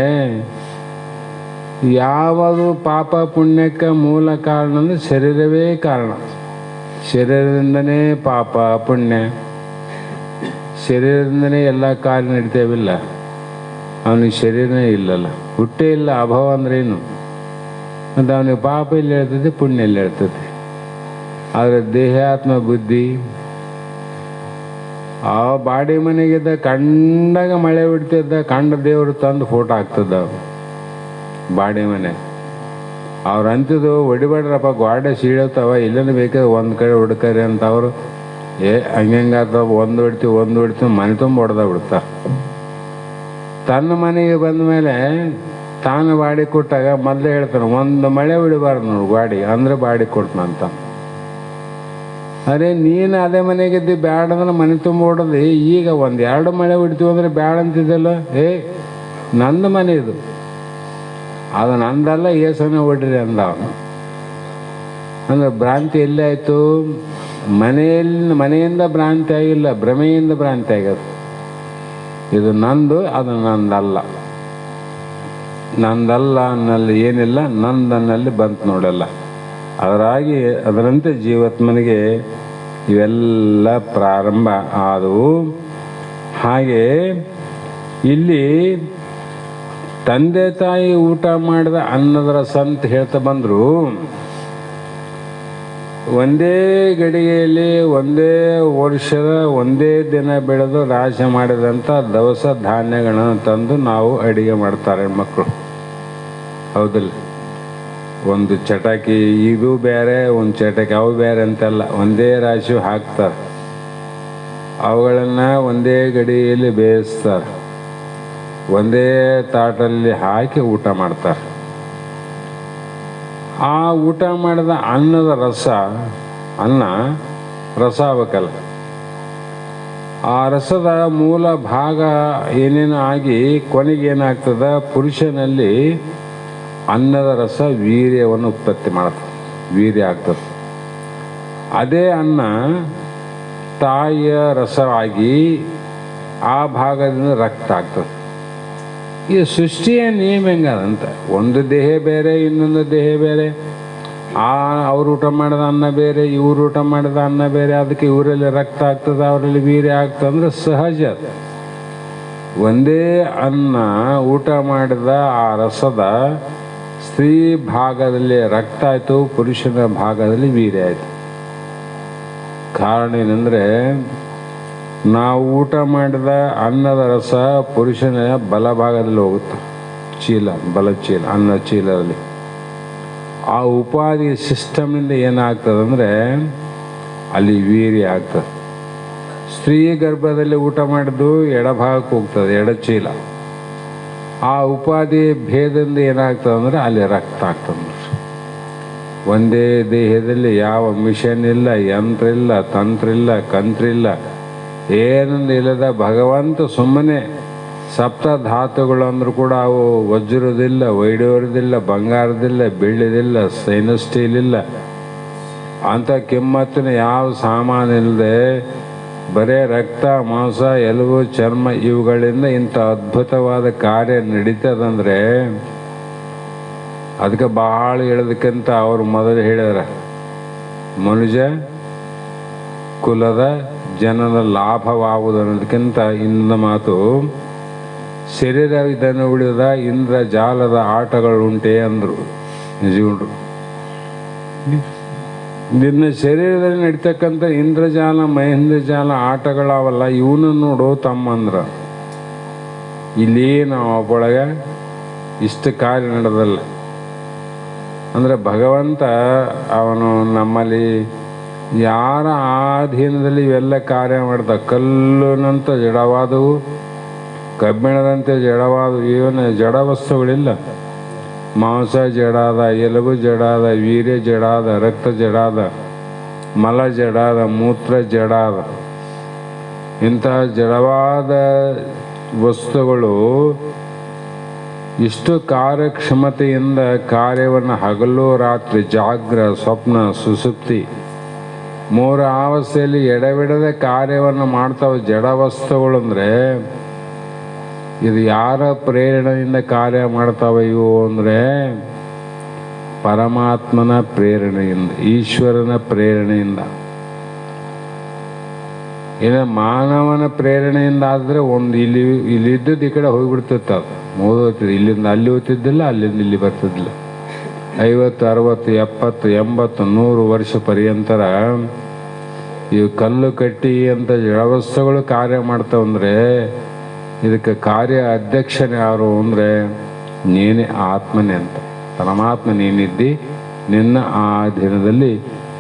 ಯಾವುದು ಪಾಪ ಪುಣ್ಯಕ್ಕೆ ಮೂಲ ಕಾರಣ ಅಂದರೆ ಶರೀರವೇ ಕಾರಣ. ಶರೀರದಿಂದನೇ ಪಾಪ ಪುಣ್ಯ, ಶರೀರದಿಂದನೇ ಎಲ್ಲ ಕಾರ್ಯ ನಡೀತೇವಿಲ್ಲ. ಅವನಿಗೆ ಶರೀರನೇ ಇಲ್ಲಲ್ಲ, ಹುಟ್ಟೇ ಇಲ್ಲ. ಅಭಾವ ಅಂದ್ರೇನು? ಮತ್ತು ಅವನಿಗೆ ಪಾಪ ಎಲ್ಲಿ ಹೇಳ್ತದೆ, ಪುಣ್ಯ ಎಲ್ಲಿ ಹೇಳ್ತದೆ? ಆದರೆ ದೇಹಾತ್ಮ ಬುದ್ಧಿ ಆ ಬಾಡಿ ಮನೆಗಿದ್ದ ಕಂಡಾಗ ಮಳೆ ಬಿಡ್ತಿದ್ದ, ಕಂಡ ದೇವರು ತಂದು ಫೋಟೋ ಹಾಕ್ತದ ಬಾಡಿ ಮನೆ. ಅವ್ರು ಅಂತಿದ್ದು ಹೊಡಿಬೇಡ್ರಪ್ಪ, ಗಾಡೆ ಸೀಳತ್ತವ, ಇಲ್ಲೇನು ಬೇಕಾದ್ರೆ ಒಂದು ಕಡೆ ಹುಡ್ಕರಿ ಅಂತ. ಅವರು ಹಂಗಾಗ್ತವ, ಒಂದು ಹೊಡಿತೀವಿ ಮನೆ ತುಂಬ ಹೊಡೆದ ಬಿಡ್ತಾರೆ. ತನ್ನ ಮನೆಗೆ ಬಂದ ಮೇಲೆ ತಾನು ಬಾಡಿ ಕೊಟ್ಟಾಗ ಮೊದಲೇ ಹೇಳ್ತಾನೆ, ಒಂದು ಮಳೆ ಹೊಡಿಬಾರ್ದು ನೋಡು ಗಾಡಿ ಅಂದರೆ ಬಾಡಿ ಕೊಟ್ಟನಂತ. ಅರೆ ನೀನು ಅದೇ ಮನೆಗಿದ್ದು ಬ್ಯಾಡ ಅಂದ್ರೆ ಮನೆ ತುಂಬ ಹೊಡೆದು, ಈಗ ಒಂದು ಎರಡು ಮಳೆ ಹೊಡಿತೀವಿ ಅಂದರೆ ಬ್ಯಾಡ ಅಂತಿದ್ದಲ್ಲ. ನಂದು ಮನೆ ಇದು, ಅದು ನಂದಲ್ಲ, ಏಸನೆ ಹೊಡ್ರಿ ಅಂದ ಅವನು. ಅಂದರೆ ಭ್ರಾಂತಿ ಎಲ್ಲಿ ಆಯಿತು? ಮನೆಯಿಂದ ಭ್ರಾಂತಿ ಆಗಿಲ್ಲ, ಭ್ರಮೆಯಿಂದ ಭ್ರಾಂತಿ ಆಗ್ಯದ. ಇದು ನಂದು, ಅದು ನಂದಲ್ಲ. ನಂದಲ್ಲ ಅನ್ನಲ್ಲಿ ಏನಿಲ್ಲ, ನಂದನ್ನಲ್ಲಿ ಬಂತು ನೋಡಲ್ಲ. ಅದರಂತೆ ಜೀವಾತ್ಮನಿಗೆ ಇವೆಲ್ಲ ಪ್ರಾರಂಭ ಆದವು. ಹಾಗೆ ಇಲ್ಲಿ ತಂದೆ ತಾಯಿ ಊಟ ಮಾಡಿದ ಅನ್ನದ ರಸ ಅಂತ ಹೇಳ್ತಾ ಬಂದರು. ಒಂದೇ ಗಡಿಗೆಯಲ್ಲಿ ಒಂದೇ ವರ್ಷದ ಒಂದೇ ದಿನ ಬೆಳೆದು ರಾಶಿ ಮಾಡಿದಂಥ ದವಸ ಧಾನ್ಯಗಳನ್ನು ತಂದು ನಾವು ಅಡಿಗೆ ಮಾಡ್ತಾರೆ ಮಕ್ಕಳು, ಹೌದಿಲ್ಲ? ಒಂದು ಚಟಾಕಿ ಇದು ಬೇರೆ, ಒಂದು ಚಟಾಕಿ ಅವು ಬೇರೆ ಅಂತೆಲ್ಲ ಒಂದೇ ರಾಶಿ ಹಾಕ್ತಾರೆ. ಅವುಗಳನ್ನು ಒಂದೇ ಗಡಿಯಲ್ಲಿ ಬೇಯಿಸ್ತಾರೆ, ಒಂದೇ ತಾಟಲ್ಲಿ ಹಾಕಿ ಊಟ ಮಾಡ್ತಾರೆ. ಆ ಊಟ ಮಾಡಿದ ಅನ್ನದ ಅನ್ನ ರಸ ಆಗಬೇಕಲ್ಲ, ಆ ರಸದ ಮೂಲ ಭಾಗ ಏನೇನು ಆಗಿ ಕೊನೆಗೇನಾಗ್ತದ, ಪುರುಷನಲ್ಲಿ ಅನ್ನದ ರಸ ವೀರ್ಯವನ್ನು ಉತ್ಪತ್ತಿ ಮಾಡ್ತದೆ, ವೀರ್ಯ ಆಗ್ತದೆ. ಅದೇ ಅನ್ನ ತಾಯಿಯ ರಸವಾಗಿ ಆ ಭಾಗದಿಂದ ರಕ್ತ ಆಗ್ತದೆ. ಈ ಸೃಷ್ಟಿಯ ನಿಯಮ ಹೆಂಗದಂತ, ಒಂದು ದೇಹ ಬೇರೆ ಇನ್ನೊಂದು ದೇಹ ಬೇರೆ. ಅವ್ರು ಊಟ ಮಾಡಿದ ಅನ್ನ ಬೇರೆ, ಇವ್ರು ಊಟ ಮಾಡಿದ ಅನ್ನ ಬೇರೆ. ಅದಕ್ಕೆ ಇವರಲ್ಲಿ ರಕ್ತ ಆಗ್ತದೆ, ಅವರಲ್ಲಿ ವೀರ್ಯ ಆಗ್ತದೆ ಅಂದರೆ ಸಹಜ. ಒಂದೇ ಅನ್ನ ಊಟ ಮಾಡಿದ ಆ ರಸದ ಸ್ತ್ರೀ ಭಾಗದಲ್ಲಿ ರಕ್ತ ಆಯಿತು, ಪುರುಷನ ಭಾಗದಲ್ಲಿ ವೀರ್ಯ ಆಯಿತು. ಕಾರಣ ಏನಂದರೆ, ನಾವು ಊಟ ಮಾಡಿದ ಅನ್ನದ ರಸ ಪುರುಷನ ಬಲಭಾಗದಲ್ಲಿ ಹೋಗುತ್ತೆ, ಬಲಚೀಲ, ಅನ್ನ ಚೀಲದಲ್ಲಿ. ಆ ಉಪಾಧಿ ಸಿಸ್ಟಮ್ನಿಂದ ಏನಾಗ್ತದಂದರೆ ಅಲ್ಲಿ ವೀರ್ಯ ಆಗ್ತದೆ. ಸ್ತ್ರೀ ಗರ್ಭದಲ್ಲಿ ಊಟ ಮಾಡಿದ್ದು ಎಡಭಾಗಕ್ಕೆ ಹೋಗ್ತದೆ, ಎಡಚೀಲ. ಆ ಉಪಾಧಿ ಭೇದದಿಂದ ಏನಾಗ್ತದೆ ಅಂದರೆ ಅಲ್ಲಿ ರಕ್ತ ಆಗ್ತದೆ. ಒಂದೇ ದೇಹದಲ್ಲಿ ಯಾವ ಮಿಷನ್ ಇಲ್ಲ, ಯಂತ್ರ ಇಲ್ಲ, ತಂತ್ರ ಇಲ್ಲ, ಕಂತ್ರ ಇಲ್ಲ, ಏನೊಂದು ಇಲ್ಲದ ಭಗವಂತ ಸುಮ್ಮನೆ ಸಪ್ತ ಧಾತುಗಳು ಅಂದರೂ ಕೂಡ ಅವು ವಜ್ರದಿಲ್ಲ, ವೈಡೂರ್ಯದಿಲ್ಲ, ಬಂಗಾರದಿಲ್ಲ, ಬೆಳ್ಳಿದಿಲ್ಲ, ಸ್ಟೈನ್ಲೆಸ್ ಸ್ಟೀಲ್ ಇಲ್ಲ, ಅಂಥ ಕಿಮ್ಮತ್ತಿನ ಯಾವ ಸಾಮಾನಿಲ್ಲದೆ ಬರೇ ರಕ್ತ ಮಾಂಸ ಎಲುಬು ಚರ್ಮ ಇವುಗಳಿಂದ ಇಂಥ ಅದ್ಭುತವಾದ ಕಾರ್ಯ ನಡೀತದಂದ್ರೆ ಅದಕ್ಕೆ ಬಹಳ ಹೇಳೋದಕ್ಕಿಂತ ಅವರು ಮೊದಲು ಹೇಳಿದಾರೆ, ಮನುಜ ಕುಲದ ಜನನ ಲಾಭವಾಗುವುದು ಅನ್ನೋದಕ್ಕಿಂತ ಇನ್ನೊಂದು ಮಾತು, ಶರೀರ ಇದನ್ನು ಉಳಿದ ಇಂದ್ರ ಜಾಲದ ಆಟಗಳುಂಟೆ ಅಂದರು ನಿಜಗುಂಡ್ರು. ನಿನ್ನ ಶರೀರದಲ್ಲಿ ನಡೀತಕ್ಕಂಥ ಇಂದ್ರಜಾಲ ಮಹೇಂದ್ರಜಾಲ ಆಟಗಳಾವಲ್ಲ, ಇವನು ನೋಡು ತಮ್ಮಂದ್ರ. ಇಲ್ಲಿ ನಾವು ಒಬ್ಬೊಳಗೆ ಇಷ್ಟು ಕಾರ್ಯ ನಡೆದಲ್ಲ ಅಂದರೆ ಭಗವಂತ ಅವನು ನಮ್ಮಲ್ಲಿ ಯಾರ ಆಧೀನದಲ್ಲಿ ಇವೆಲ್ಲ ಕಾರ್ಯ ಮಾಡ್ದ. ಕಲ್ಲಿನಂತ ಜಡವಾದವು, ಕಬ್ಬಿಣದಂತೆ ಜಡವಾದವು, ಇವನ ಜಡ ವಸ್ತುಗಳಿಲ್ಲ. ಮಾಂಸ ಜಡಾದ, ಎಲುಬು ಜಡಾದ, ವೀರ್ಯ ಜಡಾದ, ರಕ್ತ ಜಡಾದ, ಮಲ ಜಡಾದ, ಮೂತ್ರ ಜಡಾದ. ಇಂತಹ ಜಡವಾದ ವಸ್ತುಗಳು ಇಷ್ಟು ಕಾರ್ಯಕ್ಷಮತೆಯಿಂದ ಕಾರ್ಯವನ್ನು ಹಗಲು ರಾತ್ರಿ ಜಾಗ್ರ ಸ್ವಪ್ನ ಸುಸುಪ್ತಿ ಮೂರು ಅವಸ್ಥೆಯಲ್ಲಿ ಎಡೆಬಿಡದೆ ಕಾರ್ಯವನ್ನು ಮಾಡ್ತಾವೆ ಜಡ ವಸ್ತುಗಳು. ಅಂದರೆ ಇದು ಯಾರ ಪ್ರೇರಣೆಯಿಂದ ಕಾರ್ಯ ಮಾಡ್ತಾವೆ ಇವು ಅಂದರೆ ಪರಮಾತ್ಮನ ಪ್ರೇರಣೆಯಿಂದ, ಈಶ್ವರನ ಪ್ರೇರಣೆಯಿಂದ. ಇನ್ನು ಮಾನವನ ಪ್ರೇರಣೆಯಿಂದ ಆದರೆ ಒಂದು ಇಲ್ಲಿದ್ದದ್ದು ಈ ಕಡೆ ಹೋಗಿಬಿಡ್ತಿತ್ತು. ಅದು ಓದೋತಿದ್ದು ಇಲ್ಲಿಂದ ಅಲ್ಲಿ ಓದ್ತಿದ್ದಿಲ್ಲ, ಅಲ್ಲಿಂದ ಇಲ್ಲಿ ಬರ್ತಿದ್ದಿಲ್ಲ. 50, 60, 70, 80, 100 ವರ್ಷ ಪರ್ಯಂತರ ಇವು ಕಲ್ಲು ಕಟ್ಟಿ ಅಂತ ಜಡವಸ್ತುಗಳು ಕಾರ್ಯ ಮಾಡ್ತಾವಂದ್ರೆ ಇದಕ್ಕೆ ಕಾರ್ಯ ಅಧ್ಯಕ್ಷನೇ ಯಾರು ಅಂದರೆ ನೀನೇ ಆತ್ಮನೇ ಅಂತ. ಪರಮಾತ್ಮ ನೀನಿದ್ದಿ, ನಿನ್ನ ಆ ದಿನದಲ್ಲಿ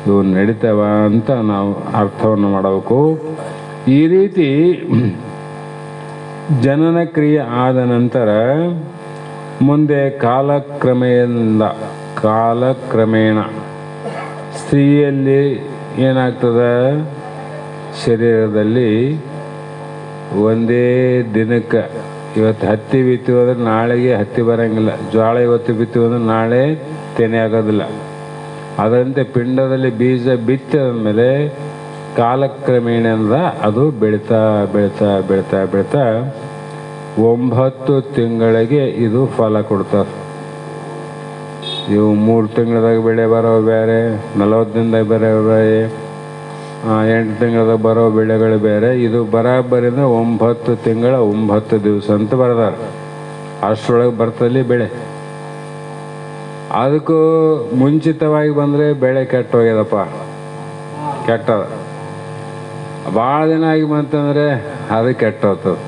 ಇವು ನಡೀತವ ಅಂತ ನಾವು ಅರ್ಥವನ್ನು ಮಾಡಬೇಕು. ಈ ರೀತಿ ಜನನ ಕ್ರಿಯೆ ಆದ ನಂತರ ಮುಂದೆ ಕಾಲಕ್ರಮೇಣ ಸ್ತ್ರೀಯಲ್ಲಿ ಏನಾಗ್ತದೆ, ಶರೀರದಲ್ಲಿ ಒಂದೇ ದಿನಕ್ಕೆ ಇವತ್ತು ಹತ್ತಿ ಬಿತ್ತೀವಿ ಅಂದ್ರೆ ನಾಳೆಗೆ ಹತ್ತಿ ಬರೋಂಗಿಲ್ಲ, ಜೋಳ ಇವತ್ತು ಬಿತ್ತೀವಿ ಅಂದ್ರೆ ನಾಳೆ ತೆನೆ ಆಗೋದಿಲ್ಲ. ಅದರಂತೆ ಪಿಂಡದಲ್ಲಿ ಬೀಜ ಬಿತ್ತಿದ ಕಾಲಕ್ರಮೇಣ ಅದು ಬೆಳೀತಾ ಬೆಳೀತಾ ಬೆಳೀತಾ ಬೆಳೀತಾ 9 ತಿಂಗಳಿಗೆ ಇದು ಫಲ ಕೊಡ್ತದೆ. ಇವು 3 ತಿಂಗಳದಾಗ ಬೆಳೆ ಬರೋ ಬೇರೆ, 40 ದಿನದಾಗ ಬೇರೆ, 8 ತಿಂಗಳದಾಗ ಬರೋ ಬೆಳೆಗಳು ಬೇರೆ. ಇದು ಬರಾಬರಿಂದ 9 ತಿಂಗಳ 9 ದಿವಸ ಅಂತ ಬರೆದಾರೆ. ಅಷ್ಟರೊಳಗೆ ಬರ್ತಲ್ಲಿ ಬೆಳೆ. ಅದಕ್ಕೂ ಮುಂಚಿತವಾಗಿ ಬಂದರೆ ಬೆಳೆ ಕೆಟ್ಟೋಗ್ಯದಪ್ಪ, ಕೆಟ್ಟದ. ಭಾಳ ದಿನ ಆಗಿ ಬಂತಂದರೆ ಅದು ಕೆಟ್ಟೋಗ್ತದೆ.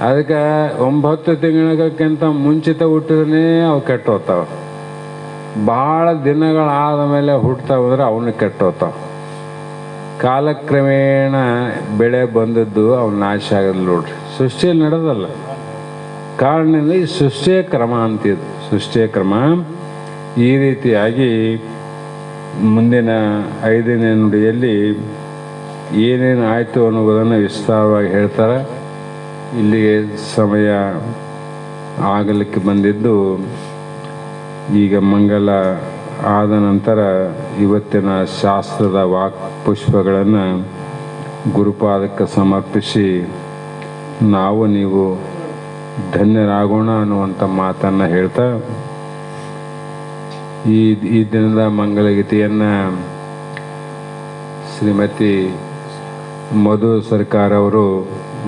ಅದಕ್ಕೆ 9 ತಿಂಗಳಕ್ಕಿಂತ ಮುಂಚಿತ ಹುಟ್ಟಿದ್ರೆ ಅವು ಕೆಟ್ಟೋಗ್ತಾವೆ. ಭಾಳ ದಿನಗಳಾದ ಮೇಲೆ ಹುಟ್ತಾವಂದ್ರೆ ಅವನು ಕೆಟ್ಟೋಗ್ತಾವೆ. ಕಾಲಕ್ರಮೇಣ ಬೆಳೆ ಬಂದದ್ದು ಅವು ನಾಶ ಆಗೋದು ನೋಡ್ರಿ. ಸೃಷ್ಟಿಯಲ್ಲಿ ನಡೆದಲ್ಲ ಕಾರಣದಿಂದ ಈ ಸೃಷ್ಟಿಯ ಕ್ರಮ ಅಂತಿದ್ದು. ಸೃಷ್ಟಿಯ ಕ್ರಮ ಈ ರೀತಿಯಾಗಿ ಮುಂದಿನ 5ನೇ ನುಡಿಯಲ್ಲಿ ಏನೇನು ಆಯಿತು ಅನ್ನೋದನ್ನು ವಿಸ್ತಾರವಾಗಿ ಹೇಳ್ತಾರೆ. ಇಲ್ಲಿಗೆ ಸಮಯ ಆಗಲಿಕ್ಕೆ ಬಂದಿದ್ದು. ಈಗ ಮಂಗಲ ಆದ ನಂತರ ಇವತ್ತಿನ ಶಾಸ್ತ್ರದ ವಾಕ್ ಪುಷ್ಪಗಳನ್ನು ಗುರುಪಾದಕ್ಕೆ ಸಮರ್ಪಿಸಿ ನಾವು ನೀವು ಧನ್ಯರಾಗೋಣ ಅನ್ನುವಂಥ ಮಾತನ್ನು ಹೇಳ್ತಾ ಈ ದಿನದ ಮಂಗಲಗೀತೆಯನ್ನು ಶ್ರೀಮತಿ ಮಧು ಸರ್ಕಾರ ಅವರು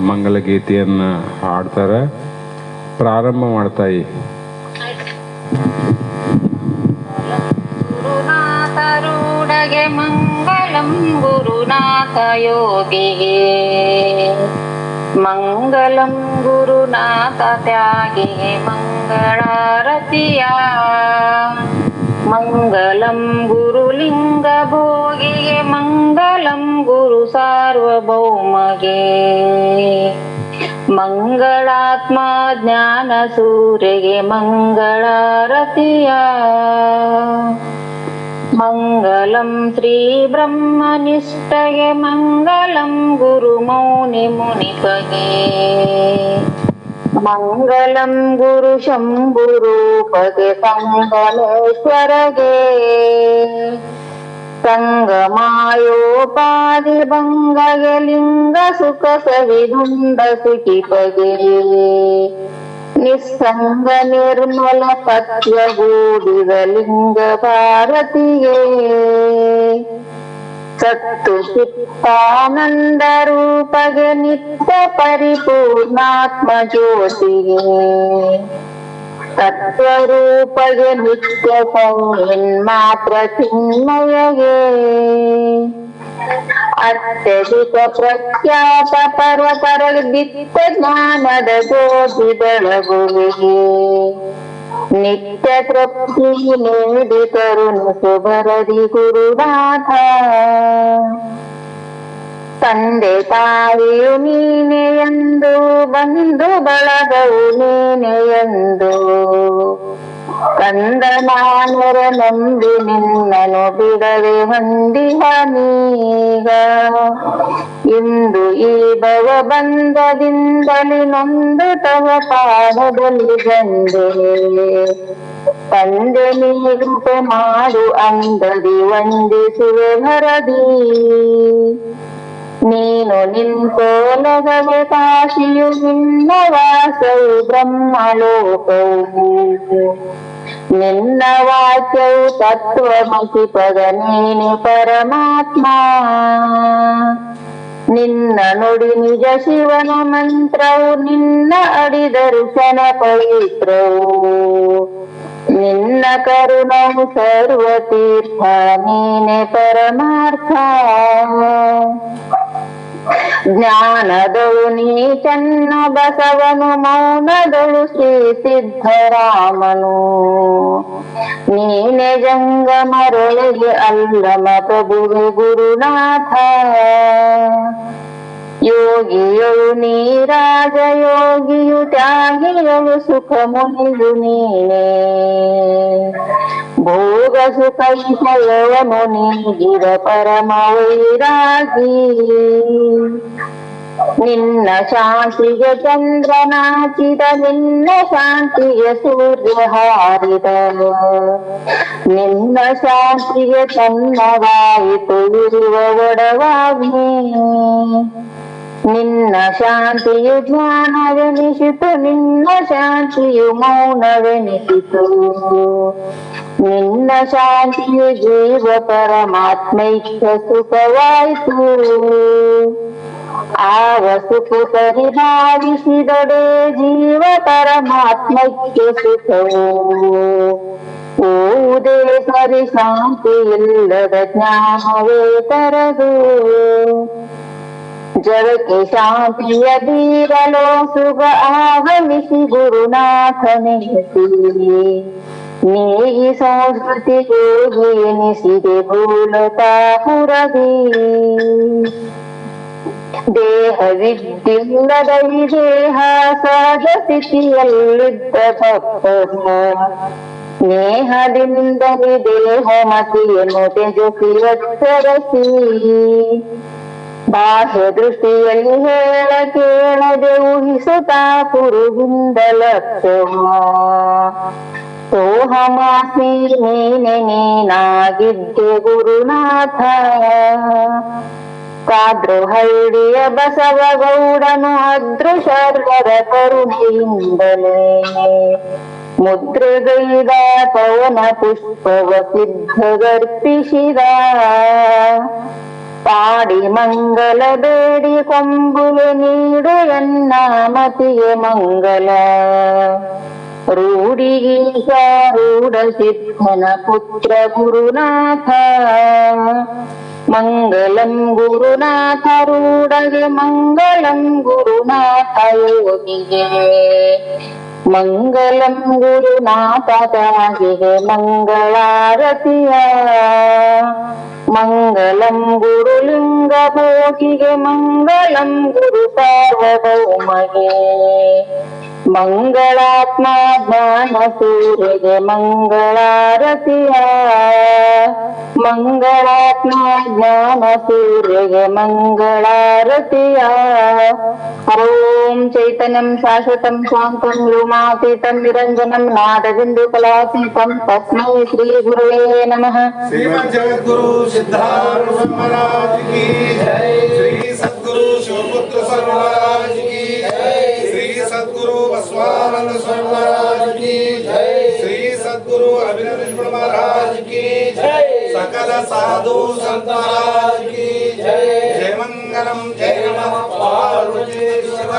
ಮಂಗಲಗೀತೆಯನ್ನು ಹಾಡ್ತಾರೆ. ಪ್ರಾರಂಭ ಮಾಡ್ತಾಯಿ. ಗುರುನಾಥರೂಢಗೆ ಮಂಗಲಂ ಗುರುನಾಥ ಯೋಗಿಗೆ, ಮಂಗಲಂ ಗುರುನಾಥ ತ್ಯಾಗಿಗೆ ಮಂಗಳಾರತಿಯ, ಮಂಗಲಂ ಗುರುಲಿಂಗ ಭೋಗಿಗೆ ಮಂಗಲಂ ಗುರು ಸಾರ್ವಭೌಮಗೆ, ಮಂಗಳಾತ್ಮ ಜ್ಞಾನ ಸೂರ್ಯಗೆ ಮಂಗಳಾರತಿಯ, ಮಂಗಲಂ ಶ್ರೀ ಬ್ರಹ್ಮನಿಷ್ಠಗೆ ಮಂಗಲಂ ಗುರು ಮೌನಿ ಮುನಿಪಗೆ, ಮಂಗಲಂ ಗುರು ಶಂಭು ರೂಪಗೆ ಸಂಗಮೇಶ್ವರಗೆ, ಮಾಯೋಪಾದಿ ಭಂಗಗೆ ಲಿಂಗ ಸುಖ ಸವಿದುಂಡ ಸುಖಿಪಗೆ ನಿಸ್ಸಂಗ ನಿರ್ಮಲ ಪತ್ಯಗೂಡಿದ ಲಿಂಗ ಭಾರತಿಗೆ ಸತ್ತು ಚಿತ್ತಾನಂದ ರೂಪಗೆ ನಿತ್ಯ ಪರಿಪೂರ್ಣಾತ್ಮ ಜ್ಯೋತಿಗೆ ತತ್ವರೂಪಗೆ ನಿತ್ಯ ಮಾತ್ರ ಚಿನ್ಮಯಗೆ ಅತ್ಯಧಿಕ ಪ್ರಖ್ಯಾತ ಪರ್ವತರ ದಿತ್ತ ಜ್ಞಾನದ ಜ್ಯೋತಿ ಬೆಳಗುವಿಗೆ ನಿತ್ಯ ತೃಪ್ತಿ ನೀಡಿ ಕರುಣಿಸು ಬರದಿ ಗುರುನಾಥ ತಂದೆ ತಾಯಿಯು ನೀನೆ ಎಂದು ಬಂಧು ಬಳಗವು ನೀನೆ ಎಂದು ಕಂದ ನಾನರ ನಂಬಿ ನಿನ್ನನು ಬಿಡದೆ ಹೊಂದಿಹ ನೀಗ ಇಂದು ಈ ಭವ ಬಂಧದಿಂದಲಿ ನೊಂದು ತವ ಪಾದದಲ್ಲಿ ಬಂದೆ ತಂದೆ ನೀ ಕೃಪೆ ಮಾಡು ಅಂದದಿ ವಂದಿಸುವೆ ಭರದಿ ನೀನು ನಿಂತೋಲಗವೆ ಕಾಶಿಯು ನಿನ್ನ ವಾಸವು ಬ್ರಹ್ಮಲೋಕವು ನಿನ್ನ ವಾಕ್ಯವು ತತ್ವಮಸಿ ಪದ ನೀನೆ ಪರಮಾತ್ಮ ನಿನ್ನ ನುಡಿ ನಿಜ ಶಿವನ ಮಂತ್ರವು ನಿನ್ನ ಅಡಿ ದರ್ಶನ ಪವಿತ್ರವು ನಿನ್ನ ಕರುಣವು ಸರ್ವತೀರ್ಥ ನೀನೆ ಪರಮಾರ್ಥ ಜ್ಞಾನದಳು ನೀ ಚನ್ನ ಬಸವನು ಮೌನದಳು ಶ್ರೀ ಸಿದ್ಧರಾಮನು ನೀನೆ ಜಂಗಮರೊಳಗೆ ಅಲ್ಲಮ ಪ್ರಭುವೆ ಗುರುನಾಥ ಯೋಗಿಯಳು ನೀ ರಾಜಯೋಗಿಯು ತ್ಯಾಗಿಯಳು ಸುಖ ಮುನಿಯು ನೀನೆ ಭೋಗ ಸುಖ ವಿಷಯವನು ನೀಗಿದ ಪರಮ ವೈರಾಗಿ ನಿನ್ನ ಶಾಂತಿಗೆ ಚಂದ್ರನಾಚಿದ ನಿನ್ನ ಶಾಂತಿಗೆ ಸೂರ್ಯ ಹಾರಿದ ನಿನ್ನ ಶಾಂತಿಗೆ ತನ್ನವಾಯಿತು ಇರುವ ಒಡವಾಗಿ ನಿನ್ನ ಶಾಂತಿಯು ಜ್ಞಾನವೆನಿಸಿತು ನಿನ್ನ ಶಾಂತಿಯು ಮೌನವೆನಿಸಿತು ನಿನ್ನ ಶಾಂತಿಯು ಜೀವ ಪರಮಾತ್ಮೈಕ್ಯ ಸುಖವಾಯಿತು ಆವ ಸುಖ ಪರಿಭಾವಿಸಿದೊಡೆ ಜೀವ ಪರಮಾತ್ಮೈಕ್ಯ ಸುಖವು ಓದೇ ಸರಿ ಶಾಂತಿ ಇಲ್ಲದ ಜ್ಞಾನವೇ ತರದು ಜಗಕ್ಕೆ ಶಾಂತಿಯ ಬೀರಲೋ ಸುಖ ಆಗಮಿಸಿ ಗುರುನಾಥನೆನಿಸಿ ನೀಗಿ ಸಂಸ್ಕೃತಿ ಯೋಗಿ ಎನಿಸಿದೆ ಭೂಲತಾಪುರದಿ ದೇಹವಿದ್ದಿಲ್ಲದ ಈ ದೇಹ ಸಹಜ ಸ್ಥಿತಿಯಲ್ಲಿದ್ದ ಭಕ್ತರ ಸ್ನೇಹದಿಂದಲೇ ದೇಹ ಮತಿಯನ್ನು ತ್ಯಜಿಸಿ ಎಚ್ಚರಿಸಿ ಬಾಹ್ಯ ದೃಷ್ಟಿಯಲ್ಲಿ ಹೇಳ ಕೇಳದೆ ಊಹಿಸುತ್ತಾ ಪುರುಗಿಂದ ಲಕ್ಷ್ಮ ಸೋಹಮಾಸಿ ನೀನೆ ನೀನಾಗಿದ್ದೆ ಗುರುನಾಥ ಕಾದ್ರುಹಳ್ಳಿಯ ಬಸವಗೌಡನು ಅದೃಶರ್ವರ ಕರುಣೆಯಿಂದಲೇ ಮುದ್ರೆಗೈದ ಪವನ ಪುಷ್ಪವ ಸಿದ್ಧಗರ್ಪಿಸಿದ ಪಾಡಿ ಮಂಗಲ ಬೇಡಿ ಕೊಂಬುವೆ ನೀಡು ಎನ್ನ ಮತಿಗೆ ಮಂಗಲ ರೂಢಿಗೀಶ ರೂಢ ಸಿದ್ಧನ ಪುತ್ರ ಗುರುನಾಥ ಮಂಗಲಂ ಗುರುನಾಥ ರೂಢಗೆ ಮಂಗಲಂ ಗುರುನಾಥ ಯೋಗಿಗೆ ಮಂಗಲಂ ಗುರುನಾಥ ತ್ಯಾಗಿಗೆ ಮಂಗಳಾರತಿಯ ಮಂಗಲಂ ಗುರುಲಿಂಗ ಭೋಗಿಗೆ ಮಂಗಲಂ ಗುರು ಸಾರ್ವಭೌಮಗೆ ಮಂಗಳಾತ್ಮ ಜ್ಞಾನ ಸೂರ್ಯಗೆ ಮಂಗಳಾರತಿಯ ಮಂಗಳಾತ್ಮ ಜ್ಞಾನ ಸೂರ್ಯಗೆ ಮಂಗಳಾರತಿಯ. ಓಂ ಚೈತನ್ಯಂ ಶಾಶ್ವತಂ ಶಾಂತಂ ವ್ಯೋಮಾತೀತಂ ನಿರಂಜನಂ ನಾದಬಿಂದು ಕಲಾತೀತಂ ತಸ್ಮೈ ಶ್ರೀ ಗುರುವೇ ನಮಃ. श्रीमद् जगद्गुरु सिद्धार्थ महाराज की जय। श्री सद्गुरु शिवपुत्र स्वामी महाराज की जय। श्री सद्गुरु बसवानंद स्वामी महाराज की जय। श्री सद्गुरु अभिनव महाराज की जय। सकल साधु संत महाराज की जय। जय मंगलम जय नमः पार्वती शिव।